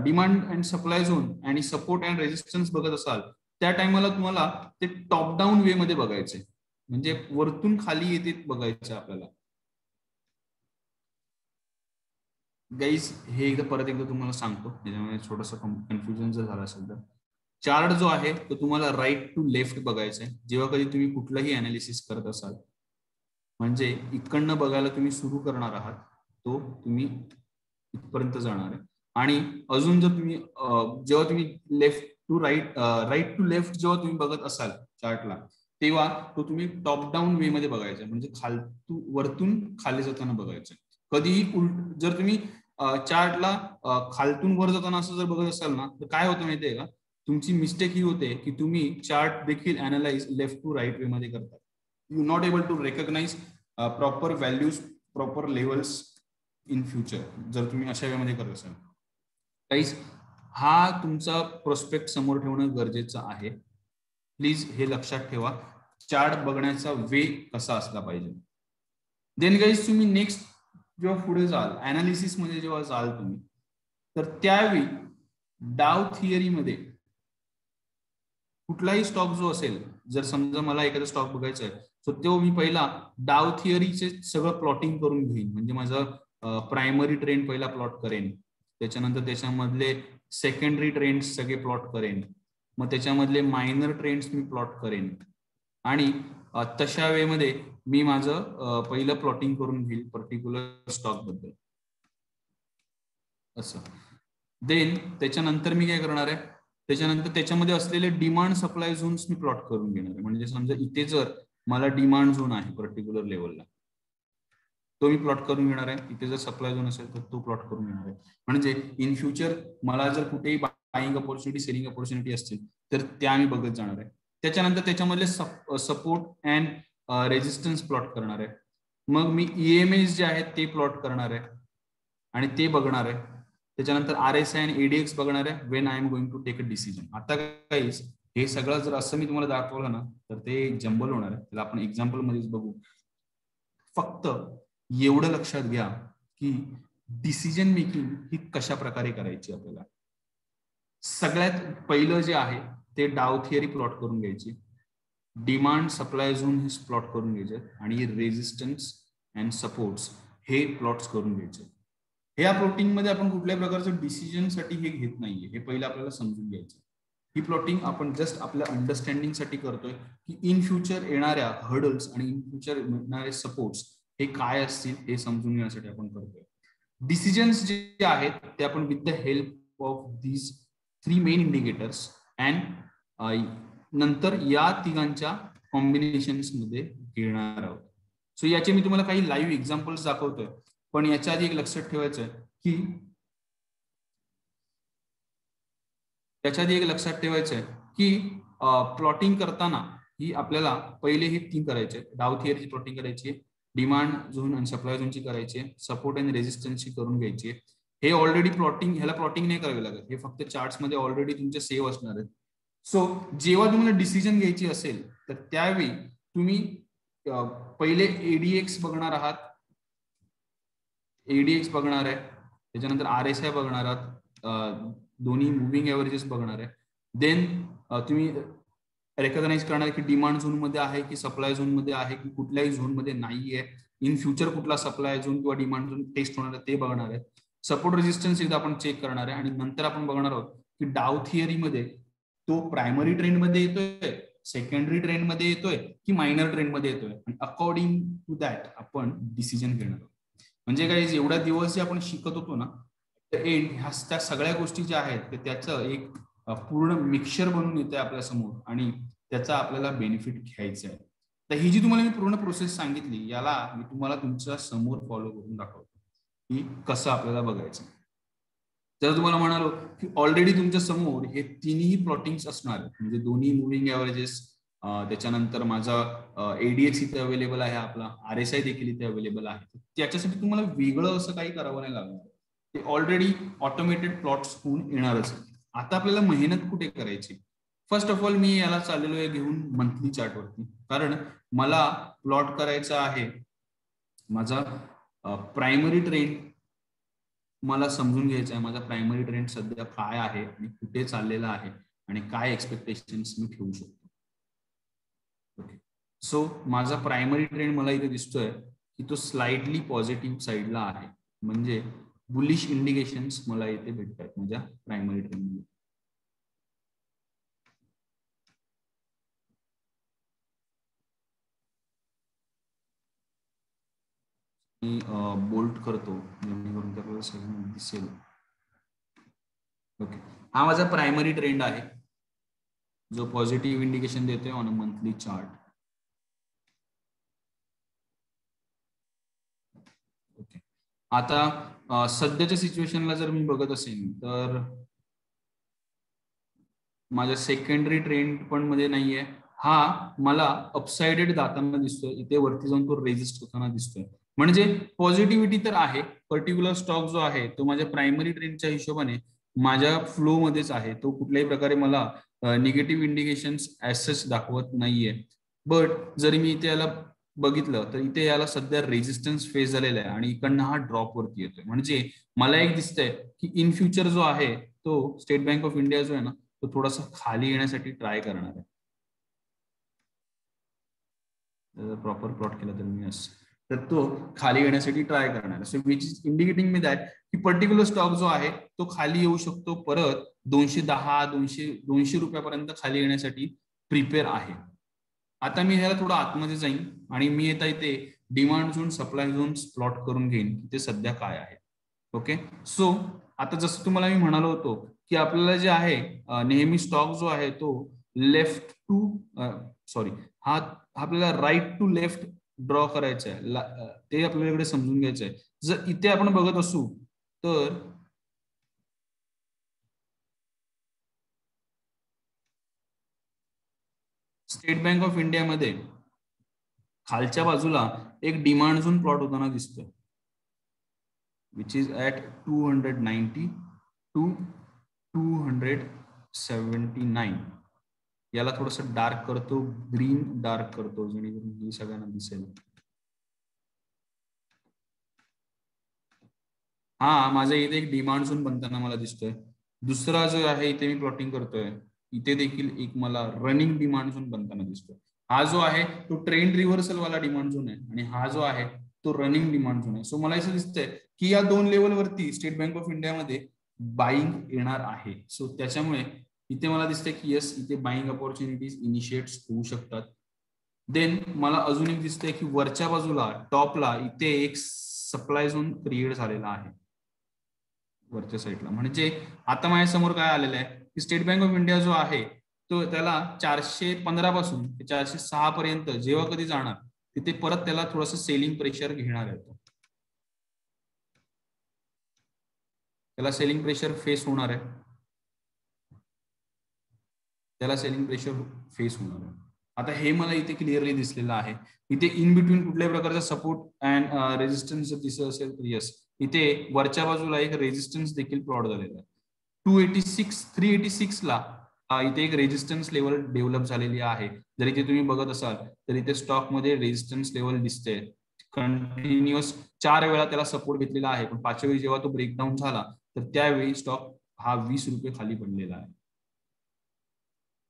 डिमांड अँड सप्लाय झोन आणि सपोर्ट अँड रेजिस्टन्स बघत असाल, त्या टायमाला तुम्हाला ते टॉप डाऊन वे मध्ये बघायचंय, म्हणजे वरतून खाली येते बघायचं आपल्याला. गाईज, हे एकदा परत एकदा तुम्हाला सांगतो, त्याच्यामुळे थोडंसं कन्फ्युजन जर झालं असेल तर. चार्ट जो आहे तो तुम्हाला राईट टू लेफ्ट बघायचा आहे जेव्हा कधी तुम्ही कुठलंही अनालिसिस करत असाल, म्हणजे इकडनं बघायला तुम्ही सुरू करणार आहात, तो तुम्ही इथपर्यंत जाणार आहे. आणि अजून जर तुम्ही जेव्हा तुम्ही left to right to left जेव्हा तुम्ही बघत असाल चार्टला, तेव्हा तो तुम्ही टॉप डाऊन वे मध्ये बघायचा, म्हणजे वरतून खाली जाताना बघायचं. कधीही जर तुम्ही चार्टला खालतून वर जाताना असं जर बघत असाल ना, तर काय होतं माहितीये का, तुमची मिस्टेक ही होते की तुम्ही चार्ट देखील analyse left to right way मध्ये करता. You not able to recognise proper values, proper levels in future, जर तुम्ही अशा वे मध्ये करत असाल. गाईज, हा तुमचा प्रोस्पेक्ट समोर ठेवणं गरजेचं आहे. प्लीज हे लक्षात ठेवा, चार्ट बघण्याचा वे कसा असला पाहिजे. देन गाईज, तुम्ही नेक्स्ट जेव्हा पुढे जाल अनालिसिस मध्ये जेव्हा जाल तुम्ही, तर त्यावेळी डाव थिअरी मध्ये कुठलाही स्टॉक जो असेल, जर समजा मला एखादा स्टॉक बघायचा आहे, तर तो मी पहिला डाव थिअरीचे सगळं प्लॉटिंग करून घेईन. म्हणजे माझं प्रायमरी ट्रेंड पहिला प्लॉट करेन, त्याच्यानंतर त्याच्यामधले सेकंडरी ट्रेंड्स सगळे प्लॉट करेन, मग त्याच्यामधले मायनर ट्रेंड्स मी प्लॉट करेन, आणि तशा वेळेमध्ये मी माझं पहिलं प्लॉटिंग करून घेईल पर्टिक्युलर स्टॉक बद्दल असं. देन त्याच्यानंतर मी काय करणार आहे, त्याच्यानंतर त्याच्यामध्ये असलेले डिमांड सप्लाय झोन्स मी प्लॉट करून घेणार आहे. म्हणजे समजा इथे जर मला डिमांड झोन आहे पर्टिक्युलर लेवलला, तो मी प्लॉट करून घेणार आहे. इथे जर सप्लाय झोन असेल तर तो प्लॉट करून घेणार आहे. म्हणजे इन फ्युचर मला जर कुठेही बाईंग अपॉर्च्युनिटी, सेलिंग अपॉर्च्युनिटी असतील तर त्या मी बघत जाणार आहे. त्याच्यानंतर त्याच्यामधले सपोर्ट अँड रेजिस्टन्स प्लॉट करणार आहे. मग मी EMAs जे आहेत ते प्लॉट करणार आहे आणि ते बघणार आहे. त्याच्यानंतर RSI आणि ADX बघणार आहे when I am going to take a decision. आता काहीच हे सगळं जर असं मी तुम्हाला दाखवलं ना तर ते जंबल होणार आहे. त्याला आपण एक्झाम्पल मध्येच बघू. फक्त एवढं लक्षात घ्या की डिसिजन मेकिंग ही कशा प्रकारे करायची आपल्याला. सगळ्यात पहिलं जे आहे ते डाव थिअरी प्लॉट करून घ्यायची, डिमांड सप्लाय झोन हे प्लॉट करून घ्यायचे, आणि रेजिस्टन्स अँड सपोर्ट्स हे प्लॉट्स करून घ्यायचे. ह्या प्लॉटिंग मध्ये आपण कुठल्याही प्रकारचं डिसिजन साठी हे घेत नाहीये, हे पहिलं आपल्याला समजून घ्यायचं. ही प्लॉटिंग आपण जस्ट आपल्या अंडरस्टँडिंग साठी करतोय की इन फ्युचर येणाऱ्या हर्डल्स आणि इन फ्युचर मिळणारे सपोर्ट्स हे काय असतील हे समजून घेण्यासाठी आपण करतोय. डिसिजन्स जे आहेत ते आपण with the help of these 3 main indicators and नंतर या तिघांच्या कॉम्बिनेशन्स मध्ये घेणार आहोत. सो याचे मी तुम्हाला काही लाईव्ह एक्झाम्पल्स दाखवतोय, पण याच्या आधी एक लक्षात ठेवायचं की प्लॉटिंग करताना ही आपल्याला पहिले हे 3 करायचे. डाव थिअरीची प्लॉटिंग करायची, डिमांड झोन आणि सप्लाय झोनची करायची आहे, सपोर्ट अँड रेजिस्टन्सची करून घ्यायची आहे. हे ऑलरेडी प्लॉटिंग, ह्याला प्लॉटिंग नाही करावी लागत, हे फक्त चार्ट्स मध्ये ऑलरेडी तुमचे सेव्ह असणार आहेत. सो जेव्हा तुम्हाला डिसिजन घ्यायची असेल तर त्यावेळी तुम्ही पहिले एडीएक्स बघणार आहात, एडीएक्स बघणार आहे, त्याच्यानंतर RSI बघणार आहात, दोन्ही मुव्हिंग एव्हरेजेस बघणार आहे. देन तुम्ही रेकग्नाइज करणार की डिमांड झोन मध्ये आहे की सप्लाय झोन मध्ये आहे की कुठल्याही झोन मध्ये नाहीये. इन फ्युचर कुठला सप्लाय झोन किंवा डिमांड झोन टेस्ट होणार आहे ते बघणार आहे. सपोर्ट रेजिस्टन्स एकदा आपण चेक करणार आहे आणि नंतर आपण बघणार आहोत की डाव थिअरी मध्ये तो प्रायमरी ट्रेंड मध्ये येतोय, सेकंडरी ट्रेंड मध्ये येतोय की मायनर ट्रेंड मध्ये येतोय, आणि अकॉर्डिंग टू दॅट आपण डिसिजन घेणार आहोत. म्हणजे काय, एवढ्या दिवस जे आपण शिकत होतो ना, एंड ह्या त्या सगळ्या गोष्टी ज्या आहेत ते त्याचं एक पूर्ण मिक्सचर बनून येते आपल्या समोर आणि त्याचा आपल्याला बेनिफिट घ्यायचा आहे. तर ही जी तुम्हाला मी पूर्ण प्रोसेस सांगितली, याला मी तुम्हाला तुमच्या समोर फॉलो करून दाखवतो की कसं आपल्याला बघायचं. जर तुम्हाला म्हणालो की ऑलरेडी तुमच्या समोर हे तिन्ही प्लॉटिंग्स असणार आहेत, म्हणजे दोन्ही मुव्हिंग एव्हरेजेस, त्याच्यानंतर माझा एडीएक्स इथे अवेलेबल आहे, आपला RSI देखील इथे अवेलेबल आहे. त्याच्यासाठी तुम्हाला वेगळं असं काही करावं नाही लागणार, ते ऑलरेडी ऑटोमेटेड प्लॉट्स होऊन येणारच. आता आपल्याला मेहनत कुठे करायची? फर्स्ट ऑफ ऑल मी याला चाललेलो आहे घेऊन मंथली चार्टवरती, कारण मला प्लॉट करायचा आहे माझा प्रायमरी ट्रेंड, मला समजून घ्यायचं आहे माझा प्रायमरी ट्रेंड सध्या काय आहे आणि कुठे चाललेला आहे आणि काय एक्सपेक्टेशन्स मी ठेवू शकतो. ओके, सो माझा प्रायमरी ट्रेंड मला इथे दिसतोय की तो स्लाइटली पॉझिटिव्ह साईडला आहे, म्हणजे बुलिश इंडिकेशन्स मला इथे भेटतात माझ्या प्रायमरी ट्रेंड मध्ये. मी बोल्ट करतो जेणेकरून आपल्याला सगळं दिसेल. ओके, हा माझा प्रायमरी ट्रेंड आहे जो पॉझिटिव्ह इंडिकेशन देतोय on a monthly chart. Okay, आता सध्याच्या सिच्युएशनला जर मी बघत असेल तर माझ्या सेकंडरी ट्रेंड पण मध्ये नाहीये, हा मला अपसाइडेड जाताना दिसतोय, इथे वरती जाऊन तो रेजिस्ट होताना दिसतोय. म्हणजे पॉझिटिव्हिटी तर आहे, पर्टिक्युलर स्टॉक जो आहे तो माझ्या प्रायमरी ट्रेंडच्या हिशोबाने माझ्या फ्लो मध्येच आहे, तो कुठल्याही प्रकारे मला निगेटिव्ह इंडिकेशन्स ऍज दाखवत नाहीये. बट जरी मी इथे याला बघितलं तर इथे याला सध्या रेजिस्टन्स फेस झालेला आहे आणि इकडनं हा ड्रॉप वरती येतोय. म्हणजे मला एक दिसतंय की इन फ्युचर जो आहे तो स्टेट बँक ऑफ इंडिया जो आहे ना, तो थोडासा खाली येण्यासाठी ट्राय करणार आहे. प्रॉपर प्लॉट केला तर मी असं, तर तो खाली येण्यासाठी ट्राय करणार आहे. So which is indicating me that की पर्टिक्युलर स्टॉक जो आहे तो खाली येऊ शकतो, परत 210-200 रुपयापर्यंत खाली येण्यासाठी प्रिपेअर आहे. आता मी ह्याला थोडं आतमध्ये जाईन आणि मी येता इथे demand zone supply zone plot करून घेईन की ते सध्या काय आहे. ओके, सो आता जसं तुम्हाला मी म्हणालो होतो की आपल्याला जे आहे नेहमी स्टॉक जो आहे तो लेफ्ट टू हा आपल्याला राईट टू लेफ्ट ड्रॉ करायचं आहे, ते आपल्याला इकडे समजून घ्यायचं आहे. जर इथे आपण बघत असू तर स्टेट बँक ऑफ इंडिया मध्ये खालच्या बाजूला एक डिमांड झोन प्लॉट होताना दिसतोय, विच इज ऍट 290 to 279. याला थोडस डार्क करतो, ग्रीन डार्क करतो जेणेकरून हे सगळ्यांना दिसेल. हा माझा इथे एक डिमांड झोन बनताना मला दिसतोय. दुसरा जो आहे इथे मी प्लॉटिंग करतोय, इथे देखील एक मला रनिंग डिमांड झोन बनताना दिसतोय. हा जो आहे तो ट्रेंड रिव्हर्सल वाला डिमांड झोन आहे आणि हा जो आहे तो रनिंग डिमांड झोन आहे. सो मला असं दिसतंय की या दोन लेवलवरती स्टेट बँक ऑफ इंडिया मध्ये बाईंग येणार आहे. सो त्याच्यामुळे इथे मला दिसतंय की यस, इथे बाईंग अपॉर्च्युनिटीज इनिशिएट्स होऊ शकतात. देन मला अजून एक दिसतंय की वरच्या बाजूला टॉपला इथे एक सप्लाय झोन क्रिएट झालेला आहे वरच्या साईडला. म्हणजे आता माझ्या समोर काय आलेलं आहे की स्टेट बँक ऑफ इंडिया जो आहे तो त्याला 415 पासून 406 पर्यंत जेव्हा कधी जाणार तिथे परत त्याला थोडंसं सेलिंग प्रेशर घेणार आहे. त्याला सेलिंग प्रेशर फेस होणार आहे, त्याला सेलिंग प्रेशर फेस होणार आहे. आता हे मला इथे क्लिअरली दिसलेलं आहे. इथे इन बिटवीन कुठल्याही प्रकारचा सपोर्ट अँड रेजिस्टन्स दिसत असेल तर येस, इथे वरच्या बाजूला एक रेजिस्टन्स देखील प्लॉट झालेला आहे. 386 ला इथे एक रेजिस्टन्स लेवल डेव्हलप झालेली आहे. जर इथे तुम्ही बघत असाल तर इथे स्टॉक मध्ये रेजिस्टन्स लेवल दिसते. कंटिन्युअस 4 वेळा त्याला सपोर्ट घेतलेला आहे, पण 5व्या वेळी जेव्हा तो ब्रेकडाऊन झाला तर त्यावेळी स्टॉक हा 20 रुपये खाली पडलेला आहे.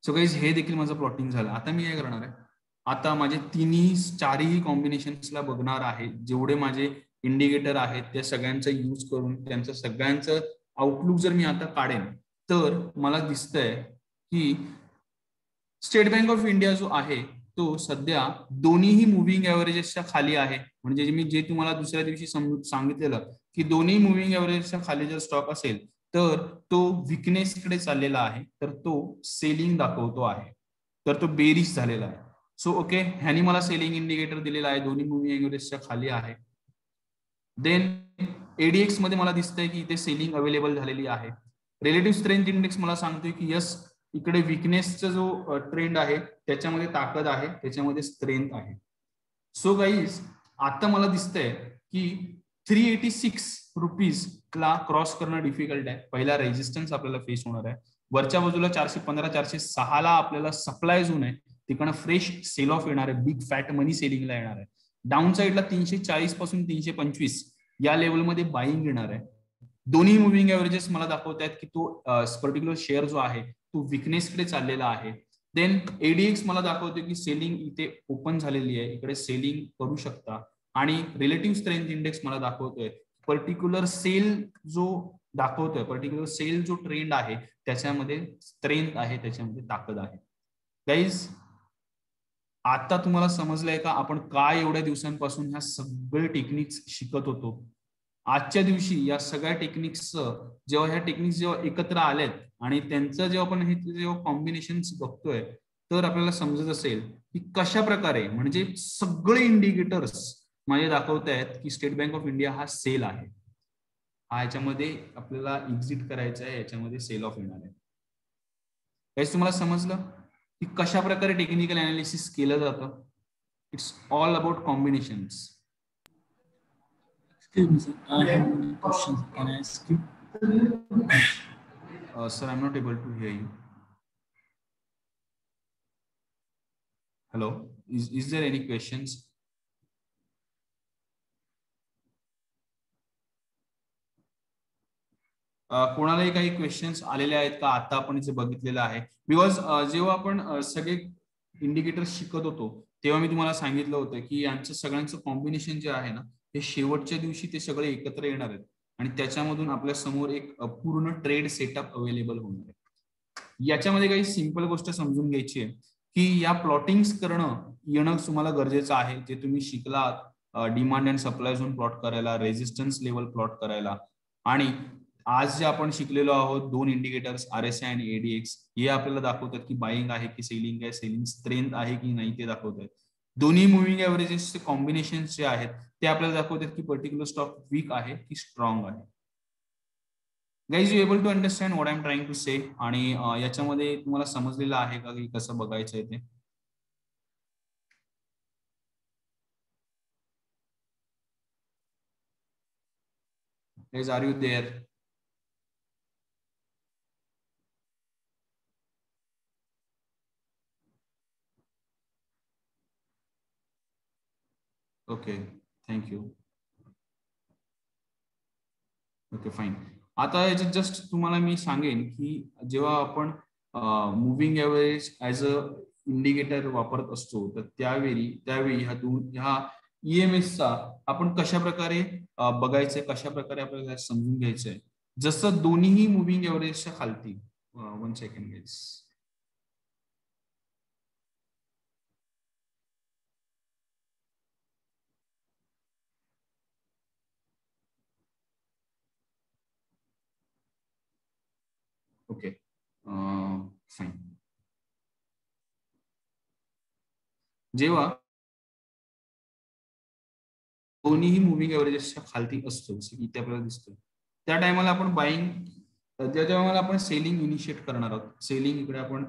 सो गाईज हे देखील माझं प्लॉटिंग झालं. आता मी काय करणार आहे, आता माझे चारही कॉम्बिनेशन्सला बघणार आहे. जेवढे माझे इंडिकेटर आहेत त्या सगळ्यांचा यूज करून त्यांचं सगळ्यांचं आउटलुक जर मी आता काढेन तर मला दिसतंय की स्टेट बँक ऑफ इंडिया जो आहे तो सध्या दोन्हीही मुव्हिंग एव्हरेजेसच्या खाली आहे. म्हणजे मी जे तुम्हाला दुसऱ्या दिवशी सांगितलेलं की दोन्ही मुव्हिंग एव्हरेजेसच्या खाली जर स्टॉक असेल तर तो विकनेसकडे चाललेला आहे, तर तो सेलिंग दाखवतो आहे, तर तो बेरिश झालेला आहे. सो ओके, ह्यानी मला सेलिंग इंडिकेटर दिलेला आहे, दोन्ही मुव्हिंग एव्हरेजच्या खाली आहे. देन एडीएक्स मध्ये मला दिसतंय की इथे सेलिंग अवेलेबल झालेली आहे. रिलेटिव्ह स्ट्रेंथ इंडेक्स मला सांगतोय की यस, इकडे विकनेसचा जो ट्रेंड आहे त्याच्यामध्ये ताकद आहे, त्याच्यामध्ये स्ट्रेंथ आहे. सो गाईज आता मला दिसतंय की 386 रुपीज ला क्रॉस करणं डिफिकल्ट आहे. पहिला रेजिस्टन्स आपल्याला फेस होणार आहे. वरच्या बाजूला 415 406 ला आपल्याला सप्लाय झोन आहे, तिकडनं फ्रेश सेल ऑफ येणार आहे, बिग फॅट मनी सेलिंगला येणार आहे. डाऊन साईडला 340 पासून 325 या लेवलमध्ये बाईंग येणार आहे. दोन्ही मुव्हिंग एव्हरेजेस मला दाखवत आहेत की तो पर्टिक्युलर शेअर जो आहे तो विकनेसकडे चाललेला आहे. देन एडीएक्स मला दाखवतो की सेलिंग इथे ओपन झालेली आहे, इकडे सेलिंग करू शकता. आणि रिलेटिव्ह स्ट्रेंथ इंडेक्स मला दाखवतोय पर्टिक्युलर सेल जो दाखवतोय, पर्टिक्युलर सेल जो ट्रेंड आहे त्याच्यामध्ये स्ट्रेंथ आहे, त्याच्यामध्ये ताकद आहे. गाईज आता तुम्हाला समजलंय का आपण काय एवढ्या दिवसांपासून ह्या सगळे टेक्निक्स शिकत होतो. आजच्या दिवशी या सगळ्या टेक्निक्सचं जेव्हा ह्या टेक्निक्स जेव्हा एकत्र आल्यात आणि त्यांचं जेव्हा आपण हे जेव्हा कॉम्बिनेशन्स बघतोय तर आपल्याला समजत असेल की कशा प्रकारे म्हणजे सगळे इंडिकेटर्स माझे दाखवत आहेत की स्टेट बँक ऑफ इंडिया हा सेल आहे, हा याच्यामध्ये आपल्याला एक्झिट करायचं आहे, याच्यामध्ये सेल ऑफ येणार आहे. काहीच तुम्हाला समजलं की कशा प्रकारे टेक्निकल अनालिसिस केलं जातं. It's all about combinations. Excuse me, sir. I have one question. Can I ask you? Sir, I'm not able to hear you. Hello, is there any questions? कोणालाही काही क्वेश्चन्स आलेले आहेत का आता आपण जे बघितलेलं आहे? बिकॉज जेव्हा आपण सगळे इंडिकेटर्स शिकत होतो तेव्हा मी तुम्हाला सांगितलं होतं की यांचं सगळ्यांचं कॉम्बिनेशन जे आहे ना हे शेवटच्या दिवशी ते सगळे एकत्र येणार आहेत आणि त्याच्यामधून आपल्या समोर एक पूर्ण ट्रेड सेटअप अवेलेबल होणार आहे. याच्यामध्ये काही सिंपल गोष्ट समजून घ्यायची आहे की या प्लॉटिंग्स येणं तुम्हाला गरजेचं आहे. जे तुम्ही शिकलात demand and supply zone plot करायला, रेजिस्टन्स लेवल प्लॉट करायला, आणि आज जे आपण शिकलेलो आहोत दोन इंडिकेटर्स RSI आणि ADX हे आपल्याला दाखवतात की बाईंग आहे की सेलिंग आहे, सेलिंग स्ट्रेंथ आहे की नाही ते दाखवतात. दोन्ही मुव्हिंग एव्हरेजेसचे कॉम्बिनेशन जे आहेत ते आपल्याला दाखवतात की पर्टिक्युलर स्टॉक वीक आहे की स्ट्रॉंग आहे. Guys, you able to understand what I am trying to say? आणि याच्यामध्ये तुम्हाला समजलेलं आहे का की कसं बघायचं आहे ते? Guys, are you there? Okay, thank you. Okay, fine. आता याच्यात जस्ट तुम्हाला मी सांगेन की जेव्हा आपण moving average as a indicator वापरत असतो तर त्यावेळी ह्या EMSचा आपण कशा प्रकारे बघायचंय, कशा प्रकारे आपल्याला समजून घ्यायचंय. जसं दोन्हीही मुव्हिंग एव्हरेजच्या खालती, 1 सेकंड गाईज. Okay, fine. जेव्हा दोन्हीही मुव्हिंग एव्हरेजेसच्या खालती असतो जसं की इथे आपल्याला दिसतोय त्या टायमाला आपण बाईंग, त्या टायमाला आपण सेलिंग इनिशिएट करणार आहोत. सेलिंग इकडे आपण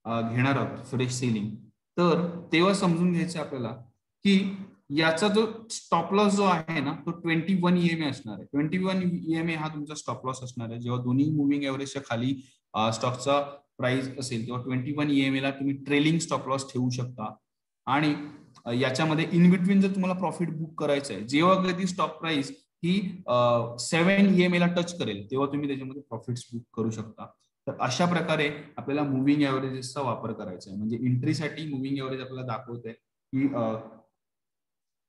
घेणार आहोत, फ्रेश सेलिंग. तर तेव्हा समजून घ्यायचं आपल्याला की याचा जो स्टॉप लॉस जो आहे ना तो 21 EMA असणार आहे. 21 EMA हा तुमचा स्टॉप लॉस असणार आहे. जेव्हा दोन्ही मुव्हिंग एव्हरेजच्या खाली स्टॉकचा प्राइस असेल तेव्हा 21 EMA ला तुम्ही ट्रेलिंग स्टॉप लॉस ठेवू शकता. आणि याच्यामध्ये इन बिटवीन जर तुम्हाला प्रॉफिट बुक करायचं आहे, जेव्हा कधी स्टॉक प्राइस ही 7 EMA ला टच करेल तेव्हा तुम्ही त्याच्यामध्ये प्रॉफिट्स बुक करू शकता. तर अशा प्रकारे आपल्याला मुव्हिंग एव्हरेजेसचा वापर करायचा आहे. म्हणजे एंट्रीसाठी मुव्हिंग एव्हरेज आपल्याला दाखवत आहे की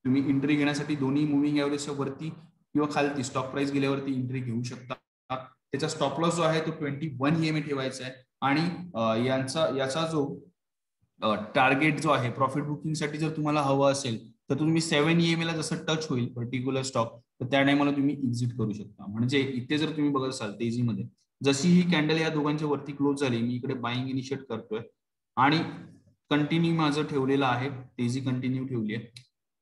तुम्ही एंट्री घेण्यासाठी दोन्ही मुव्हिंग एव्हरेजच्या वरती किंवा खालती स्टॉक प्राइस गेल्यावरती एंट्री घेऊ शकता. त्याचा स्टॉप लॉस जो आहे तो 21 EMA ठेवायचा आहे. आणि याचा जो टार्गेट जो आहे प्रॉफिट बुकिंग साठी जर तुम्हाला हवं असेल तर तुम्ही 7 EMA ला जसं टच होईल पर्टिक्युलर स्टॉक तर त्या टायमाला तुम्ही एक्झिट करू शकता. म्हणजे इथे जर तुम्ही बघत असाल तेजीमध्ये जशी ही कॅन्डल या दोघांच्या वरती क्लोज झाली, मी इकडे बाईंग इनिशिएट करतोय आणि कंटिन्यू माझं ठेवलेलं आहे, तेजी कंटिन्यू ठेवली आहे.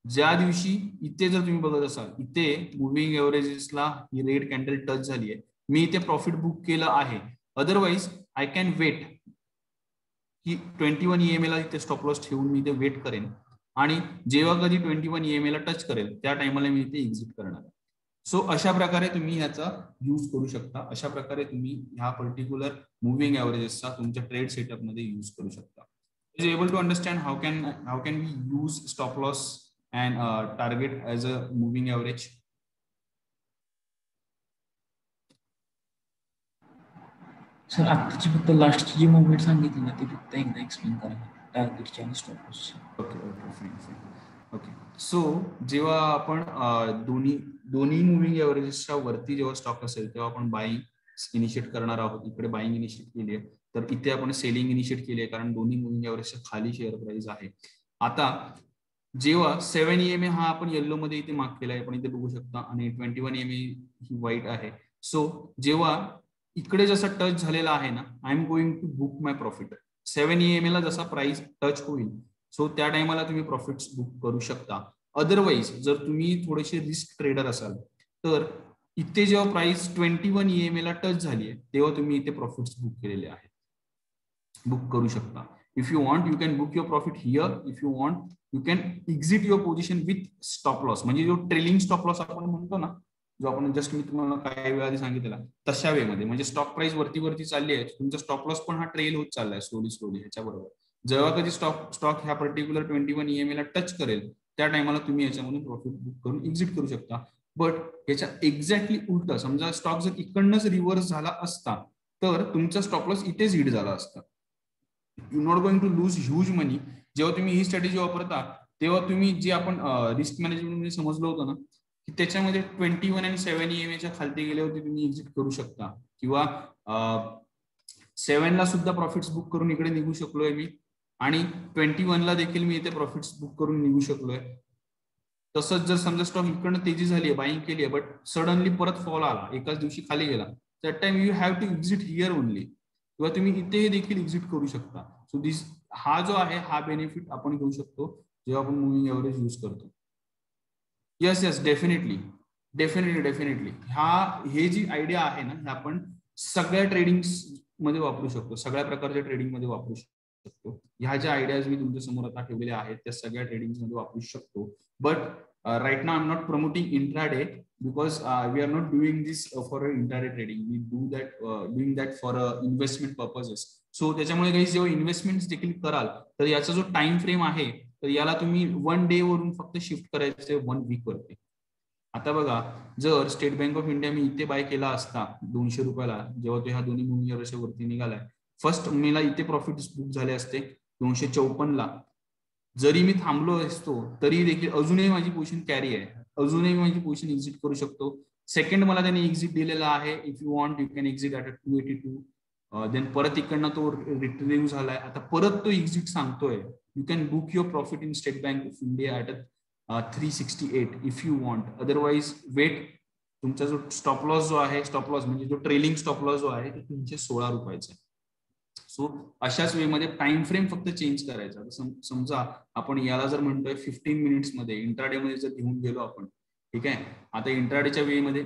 ज्या दिवशी इथे जर तुम्ही बघत असाल इथे मुव्हिंग एव्हरेजेसला ही रेड कॅन्डल टच झाली आहे, मी इथे प्रॉफिट बुक केलं आहे. अदरवाईज आय कॅन वेट की 21 EMA ला इथे स्टॉप लॉस ठेवून मी इथे वेट करेन आणि जेव्हा कधी 21 EMA ला टच करेल त्या टायमाला मी इथे एक्झिट करणार आहे. सो अशा प्रकारे तुम्ही ह्याचा यूज करू शकता. अशा प्रकारे तुम्ही ह्या पर्टिक्युलर मुव्हिंग एव्हरेजेसचा तुमच्या ट्रेड सेटअप मध्ये यूज करू शकता. Is able to understand how can we use stop loss and target as a moving average? Sir आत्ताची फक्त लास्टची जी मुवमेंट सांगितली ना ती फक्त एकदा एक्सप्लेन करा टार्गेटची आणि स्टॉप लॉसची. Okay okay fine fine okay. So जेव्हा आपण दोन्ही मुव्हिंग एव्हरेजेसच्या वरती जेव्हा स्टॉक असेल तेव्हा आपण बाईंग इनिशिएट करणार आहोत. इकडे बाईंग इनिशिएट केली आहे तर इथे आपण सेलिंग इनिशिएट केली आहे कारण दोन्ही मुव्हिंग एव्हरेजच्या खाली शेअर प्राइस आहे. आता जेव्हा 7 EMA हा आपण येल्लो मध्ये इथे मार्क केला आहे, आपण इथे बघू शकता आणि 21 EMA ही व्हाईट आहे. सो जेव्हा इकडे जसा टच झालेला आहे ना, I am going to book my profit. 7 EMA ला जसा प्राइस टच होईल सो त्या टायमाला तुम्ही प्रॉफिट्स बुक करू शकता. अदरवाईज जर तुम्ही थोडेसे रिस्क ट्रेडर असाल तर इथे जेव्हा प्राइस 21 EMA ला टच झाली आहे तेव्हा तुम्ही इथे प्रॉफिट्स बुक केलेले आहेत, बुक करू शकता. If you want you can book your profit here. If you want you can exit your position with stop loss. म्हणजे जो ट्रेलिंग स्टॉप लॉस आपण म्हणतो ना, जो आपण जस्ट मी तुम्हाला काही वेळा आधी सांगितलेला तशा वे मध्ये, म्हणजे स्टॉक प्राइस वरती चालली आहे तुमचा स्टॉप लॉस पण हा ट्रेल होत चाललाय स्लोली ह्याच्याबरोबर. जेव्हा कधी स्टॉक ह्या पर्टिक्युलर 21 EMA ला टच करेल त्या टायमाला तुम्ही याच्यामधून प्रॉफिट बुक करून एक्झिट करू शकता. बट याच्या एक्झॅक्टली उलट समजा स्टॉक जर इकडनंच रिव्हर्स झाला असता तर तुमचा स्टॉप लॉस इथेच हिट झाला असता. You not going to lose huge money. जेव्हा तुम्ही ही स्ट्रॅटेजी वापरता तेव्हा तुम्ही जे आपण रिस्क मॅनेजमेंट समजलं होतं ना की त्याच्यामध्ये 21 आणि 7 EMA च्या खालती गेल्यावरती तुम्ही एक्झिट करू शकता किंवा 7 ला सुद्धा प्रॉफिट्स बुक करून इकडे निघू शकलोय मी आणि 21 ला देखील मी इथे प्रॉफिट्स बुक करून निघू शकलोय. तसंच जर समजा स्टॉक इकडनं तेजी झाली आहे, बाईंग केली आहे, बट सडनली परत फॉल आला, एकाच दिवशी खाली गेला, that time you have to exit here only. किंवा तुम्ही इथे देखील एक्झिट करू शकता. सो दिस हा जो आहे हा बेनिफिट आपण घेऊ शकतो जेव्हा आपण मुव्हिंग एव्हरेज यूज करतो. Yes definitely. हे जी आयडिया आहे ना हे आपण सगळ्या ट्रेडिंग मध्ये वापरू शकतो, सगळ्या प्रकारच्या ट्रेडिंग मध्ये वापरू शकतो. ह्या ज्या आयडियाज मी तुमच्या समोर आता ठेवलेल्या आहेत त्या सगळ्या ट्रेडिंग मध्ये वापरू शकतो. But right now I'm not promoting intraday because we are not doing this for a intraday trading. We do that doing that for investment purposes. So त्याच्यामुळे काही जेव्हा इन्व्हेस्टमेंट देखील कराल तर याचा जो टाइम फ्रेम आहे तर याला तुम्ही 1 डे वरून फक्त शिफ्ट करायचे 1 वीक वरती. आता बघा जर स्टेट बँक ऑफ इंडिया मी इथे बाय केला असता 200 रुपयाला जेव्हा तो ह्या दोन्ही मुव्हिंग एव्हरेजच्या वरती निघालाय, फर्स्ट मला इथे प्रॉफिट बुक झाले असते 254 ला. जरी मी थांबलो असतो तरी देखील अजूनही माझी पोझिशन कॅरी आहे, अजूनही माझी पोझिशन एक्झिट करू शकतो. सेकंड मला त्याने एक्झिट दिलेला आहे. If you want you can exit at 282. Then परत इकडनं तो रिट्रीव्ह झालाय, आता परत तो एक्झिट सांगतोय. You can book your profit in State Bank of India at 368 if you want. Otherwise wait. तुमचा जो स्टॉप लॉस जो आहे, स्टॉप लॉस म्हणजे जो ट्रेलिंग स्टॉप लॉस जो आहे तो 316 रुपयाचा आहे. सो अशाच वे मध्ये टाइम फ्रेम फक्त चेंज करायचा. समजा आपण याला जर म्हणतोय 15 मिनिट्स मध्ये, इंट्राडे मध्ये जर घेऊन गेलो आपण, ठीक आहे. आता इंट्राडेच्या वेळेमध्ये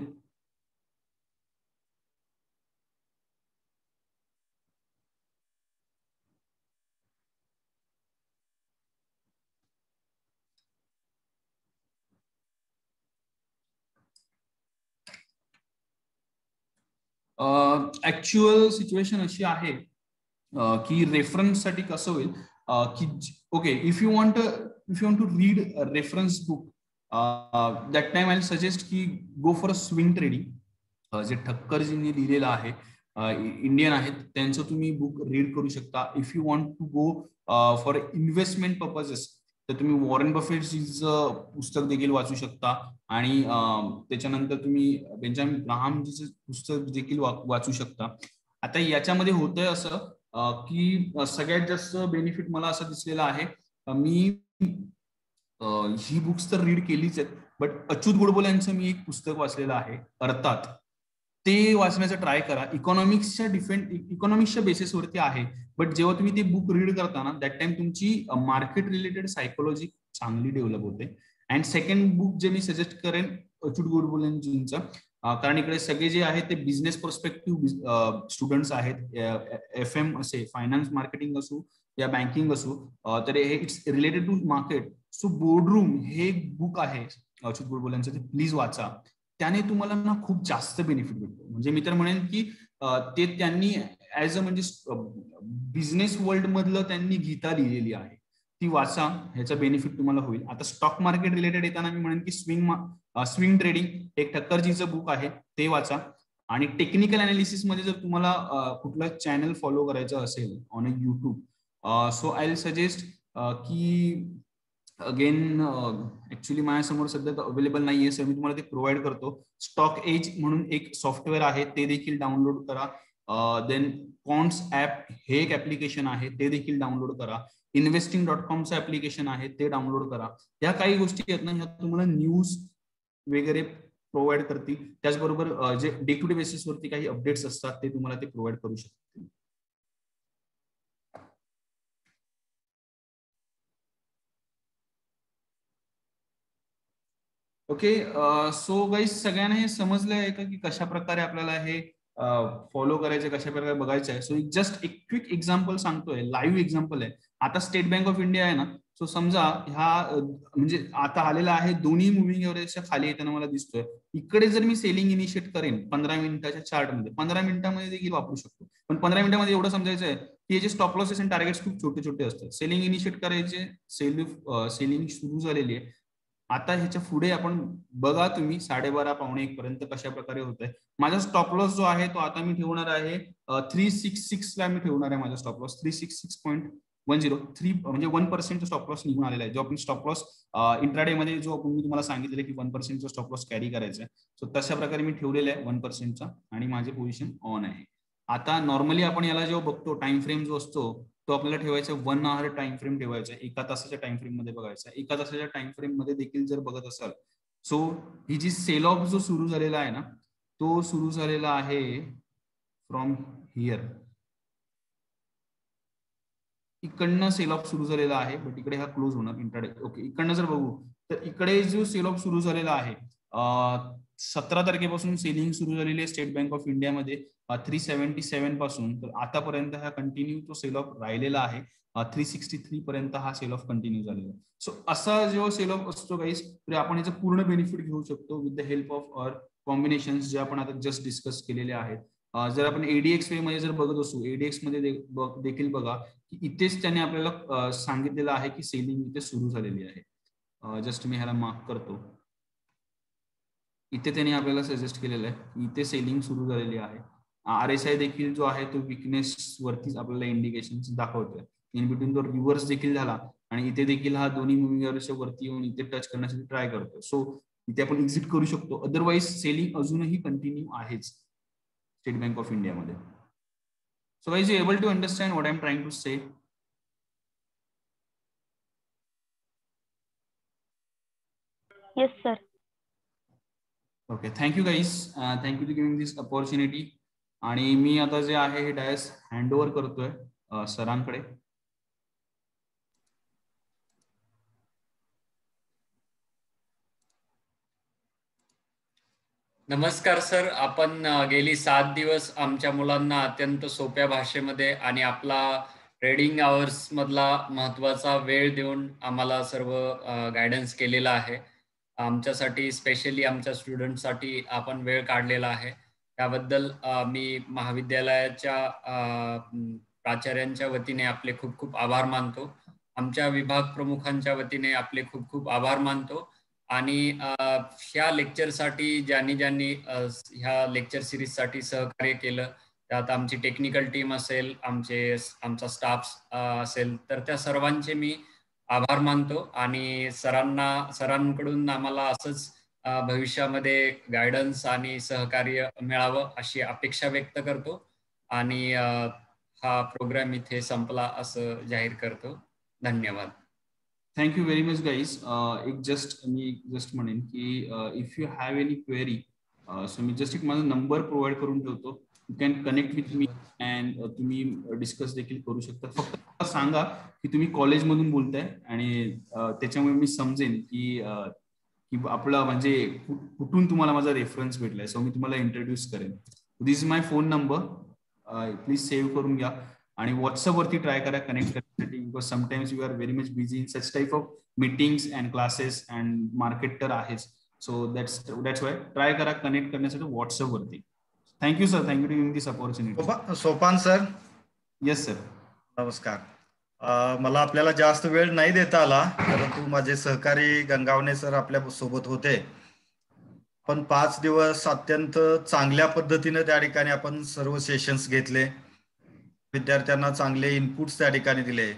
ऍक्च्युअल सिच्युएशन अशी आहे की रेफरन्स साठी कसं होईल की okay if you want to read reference book that time I suggest की go for a swing trading J ठक्करजींनी लिहिलेलं आहे इंडियन आहेत त्यांचं तुम्ही बुक रीड करू शकता. If you want to go for investment purposes तर तुम्ही वॉरेन बफेटजीचं पुस्तक देखील वाचू शकता आणि त्याच्यानंतर तुम्ही बेंजामिन ग्राहामजीचं पुस्तक देखील वाचू शकता. आता याच्यामध्ये होतंय असं की सगळ्यात जास्त बेनिफिट मला असं दिसलेलं आहे. मी ही बुक्स तर रीड केलीच आहेत बट अच्युत गोडबोले यांचं मी एक पुस्तक वाचलेलं आहे अर्थात ते वाचण्याचा ट्राय करा. इकॉनॉमिक्सच्या बेसिसवरती आहे बट जेव्हा तुम्ही ते बुक रीड करता ना दॅट टाइम तुमची मार्केट रिलेटेड सायकोलॉजी चांगली डेव्हलप होते. अँड सेकंड बुक जे मी सजेस्ट करेन अच्युत गोडबोलेंचं कारण इकडे सगळे जे आहेत ते बिझनेस पर्स्पेक्टिव्ह स्टुडंट्स आहेत. FM असे फायनान्स मार्केटिंग असू या बँकिंग असू तर हे it's related to market. So boardroom हे एक बुक आहे अच्युत गोडबोलेंचं ते प्लीज वाचा. त्याने तुम्हाला ना खूप जास्त बेनिफिट भेटतो. म्हणजे मी तर म्हणेन की ते त्यांनी ऍज अ म्हणजे बिझनेस वर्ल्ड मधलं त्यांनी गीता लिहिलेली आहे ती वाचा ह्याचा बेनिफिट तुम्हाला होईल. आता स्टॉक मार्केट रिलेटेड येताना मी म्हणेन की स्विंग ट्रेडिंग एक ठक्करजीचं बुक आहे ते वाचा. आणि टेक्निकल अनालिसिस मध्ये जर तुम्हाला कुठलं चॅनल फॉलो करायचं असेल on a YouTube so I will suggest की अगेन ऍक्च्युली माझ्यासमोर सध्या अवेलेबल नाहीये सर मी तुम्हाला ते प्रोव्हाइड करतो. स्टॉक एज म्हणून एक सॉफ्टवेअर आहे ते देखील डाउनलोड करा. देन कॉन्स ऍप हे एक ऍप्लिकेशन आहे ते देखील डाउनलोड करा. investing.comचं ऍप्लिकेशन आहे ते डाउनलोड करा. या काही गोष्टी आहेत ना ह्या तुम्हाला न्यूज वगैरे प्रोव्हाइड करतील. त्याचबरोबर जे डे टू डे बेसिसवरती काही अपडेट्स असतात ते तुम्हाला ते प्रोव्हाइड करू शकतील. ओके सो गाईज सगळ्यांना हे समजलं आहे का की कशा प्रकारे आपल्याला हे फॉलो करायचं कशा प्रकारे बघायचं आहे. सो जस्ट एक क्विक एक्झाम्पल सांगतोय लाईव्ह एक्झाम्पल आहे. आता स्टेट बँक ऑफ इंडिया आहे ना सो समजा ह्या म्हणजे आता आलेला आहे दोन्ही मुव्हिंग एव्हरेजच्या खाली येताना मला दिसतोय. इकडे जर मी सेलिंग इनिशिएट करेन 15 मिनिटाच्या चार्टमध्ये 15 मिनिटांमध्ये देखील वापरू शकतो. पण 15 मिनिटांमध्ये एवढं समजायचं आहे की याचे स्टॉप लॉसेस आणि टार्गेट्स खूप छोटे छोटे असतात. सेलिंग इनिशिएट करायचे सेलिंग सुरू झालेली आहे. आता ह्याच्या पुढे आपण बघा तुम्ही 12:30 पावणे 1 पर्यंत कशा प्रकारे होत आहे. माझा स्टॉप लॉस जो आहे तो आता मी ठेवणार आहे 366 ला मी ठेवणार आहे. माझा स्टॉप लॉस 366.103 म्हणजे 1% स्टॉप लॉस निघून आलेला आहे. जो आपण स्टॉप लॉस इंट्राडे मध्ये जो आपण मी तुम्हाला सांगितलं की 1% स्टॉप लॉस कॅरी करायचा आहे. सो तशा प्रकारे मी ठेवलेला आहे 1%चा आणि माझे पोझिशन ऑन आहे. आता नॉर्मली आपण याला जेव्हा बघतो टाइम फ्रेम जो असतो तो आपल्याला ठेवायचा 1 आवर टाइम फ्रेम ठेवायचा. 1 तासाच्या टाइम फ्रेम मध्ये बघायचा. 1 तासाच्या टाइम फ्रेम मध्ये देखील जर बघत असाल सो ही जी सेल ऑफ जो सुरू झालेला आहे ना तो सुरू झालेला आहे फ्रॉम हिअर. इकडनं सेल ऑफ सुरू झालेला आहे बट इकडे हा क्लोज होणार इंट्राडे. ओके इकडनं जर बघू तर इकडे जो सेल ऑफ सुरू झालेला आहे 17 तारखेपासून सेलिंग सुरू झालेली आहे स्टेट बँक ऑफ इंडियामध्ये 377 पासून तर आतापर्यंत हा कंटिन्यू तो सेल ऑफ राहिलेला आहे. 363 पर्यंत हा सेल ऑफ कंटिन्यू झालेला आहे. सो असा जेव्हा सेल ऑफ असतो गाईस तर आपण याचं पूर्ण बेनिफिट घेऊ शकतो with the help of our combination जे आपण आता जस्ट डिस्कस केलेले आहेत. जर आपण एडीएक्स वे मध्ये जर बघत असू एडीएक्स मध्ये देखील बघा की इथेच त्याने आपल्याला सांगितलेलं आहे की सेलिंग इथे सुरू झालेली आहे. जस्ट मी ह्याला मार्क करतो. इथे त्यांनी आपल्याला सजेस्ट केलेलं आहे इथे सेलिंग सुरू झालेली आहे. RSI देखील जो आहे तो विकनेस वरतीच आपल्याला इंडिकेशन दाखवतोय. इन बिटवीन तो रिव्हर्स देखील झाला आणि इथे देखील हा दोन्ही मुव्हिंग एव्हरेजच्या वरती येऊन इथे टच करण्यासाठी ट्राय करतोय. सो इथे आपण एक्झिट करू शकतो. अदरवाईज सेलिंग अजूनही कंटिन्यू आहेच स्टेट बँक ऑफ इंडियामध्ये. So guys you able to understand what I am trying to say. Yes, sir. Okay thank you guys. Thank you to giving this opportunity. आणि मी आता जे आहे हे डायस हँड ओव्हर करतोय सरांकडे. नमस्कार सर. आपण गेली 7 दिवस आमच्या मुलांना अत्यंत सोप्या भाषेमध्ये आणि आपला ट्रेडिंग आवर्स मधला महत्वाचा वेळ देऊन आम्हाला सर्व गायडन्स केलेला आहे. आमच्यासाठी स्पेशली आमच्या स्टुडंटसाठी आपण वेळ काढलेला आहे. त्याबद्दल मी महाविद्यालयाच्या प्राचार्यांच्या वतीने आपले खूप खूप आभार मानतो. आमच्या विभाग प्रमुखांच्या वतीने आपले खूप खूप आभार मानतो. आणि ह्या लेक्चरसाठी ज्यांनी ह्या लेक्चर सिरीजसाठी सहकार्य केलं, त्यात आमची टेक्निकल टीम असेल, आमचा स्टाफ असेल, तर त्या सर्वांचे मी आभार मानतो. आणि सरांकडून आम्हाला असंच भविष्यामध्ये गायडन्स आणि सहकार्य मिळावं अशी अपेक्षा व्यक्त करतो. आणि हा प्रोग्राम इथे संपला असं जाहीर करतो. धन्यवाद. Thank you very much guys. मी जस्ट म्हणेन की if you have any query, so me just एक माझा नंबर प्रोव्हाइड करून ठेवतो. You can connect with me and तुम्ही डिस्कस देखील करू शकता. फक्त सांगा की तुम्ही कॉलेजमधून बोलताय, आणि त्याच्यामुळे मी समजेन की आपलं म्हणजे कुठून तुम्हाला माझा रेफरन्स भेटलाय. सो मी तुम्हाला इंट्रोड्यूस करेन. This is my phone number, please save करून घ्या. आणि व्हॉट्सअपवरती ट्राय करा कनेक्ट करण्यासाठी, because sometimes you are very much busy in such type of meetings and classes and market तर आहेच. सो दॅट्स वाय ट्राय करा कनेक्ट करण्यासाठी व्हॉट्सअपवरती. Thank you sir, thank you to giving this opportunity. Sopan sir. Yes sir. नमस्कार. मला आपल्याला जास्त वेळ नाही देता आला, परंतु माझे सहकारी गंगावणे सर आपल्या सोबत होते. पण 5 दिवस अत्यंत चांगल्या पद्धतीने त्या ठिकाणी आपण सर्व सेशन्स घेतले. विद्यार्थ्यांना चांगले इनपुट्स त्या ठिकाणी दिले.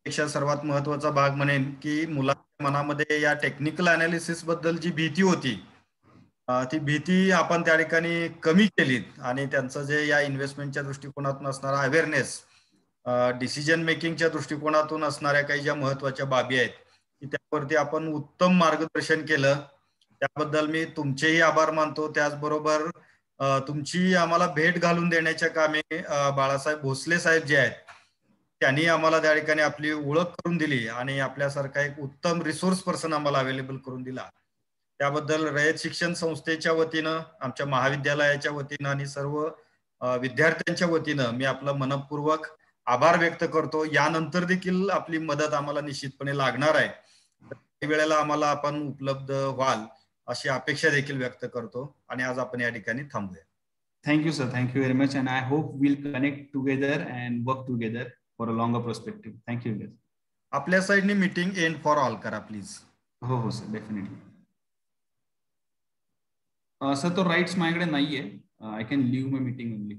पेक्षा सर्वात महत्वाचा भाग म्हणेन की मुलांच्या मनामध्ये या टेक्निकल अनालिसिस बद्दल जी भीती होती, ती भीती आपण त्या ठिकाणी कमी केली. आणि त्यांचं जे या इन्व्हेस्टमेंटच्या दृष्टिकोनातून असणारा अवेअरनेस, डिसिजन मेकिंगच्या दृष्टिकोनातून असणाऱ्या काही ज्या महत्वाच्या बाबी आहेत, की त्यावरती आपण उत्तम मार्गदर्शन केलं. त्याबद्दल मी तुमचेही आभार मानतो. त्याचबरोबर तुमची आम्हाला भेट घालून देण्याच्या कामी बाळासाहेब भोसले साहेब जे आहेत, त्यांनी आम्हाला त्या ठिकाणी आपली ओळख करून दिली आणि आपल्यासारखा एक उत्तम रिसोर्स पर्सन आम्हाला अवेलेबल करून दिला. त्याबद्दल रयत शिक्षण संस्थेच्या वतीनं, आमच्या महाविद्यालयाच्या वतीनं आणि सर्व विद्यार्थ्यांच्या वतीनं मी आपला मनपूर्वक आभार व्यक्त करतो. यानंतर देखील आपली मदत आम्हाला निश्चितपणे लागणार आहे. काही वेळेला आम्हाला आपण उपलब्ध व्हाल अशी अपेक्षा देखील व्यक्त करतो. आणि आज आपण या ठिकाणी थांबूया. Thank you sir, thank you very much. And I hope will connect together and work together for a longer perspective. Thank you. आपल्या साईडनी मीटिंग एंड फॉर ऑल करा प्लीज. हो सर, डेफिनेटली. सर तो राईट्स माझ्याकडे नाहीये. I can leave my meeting only.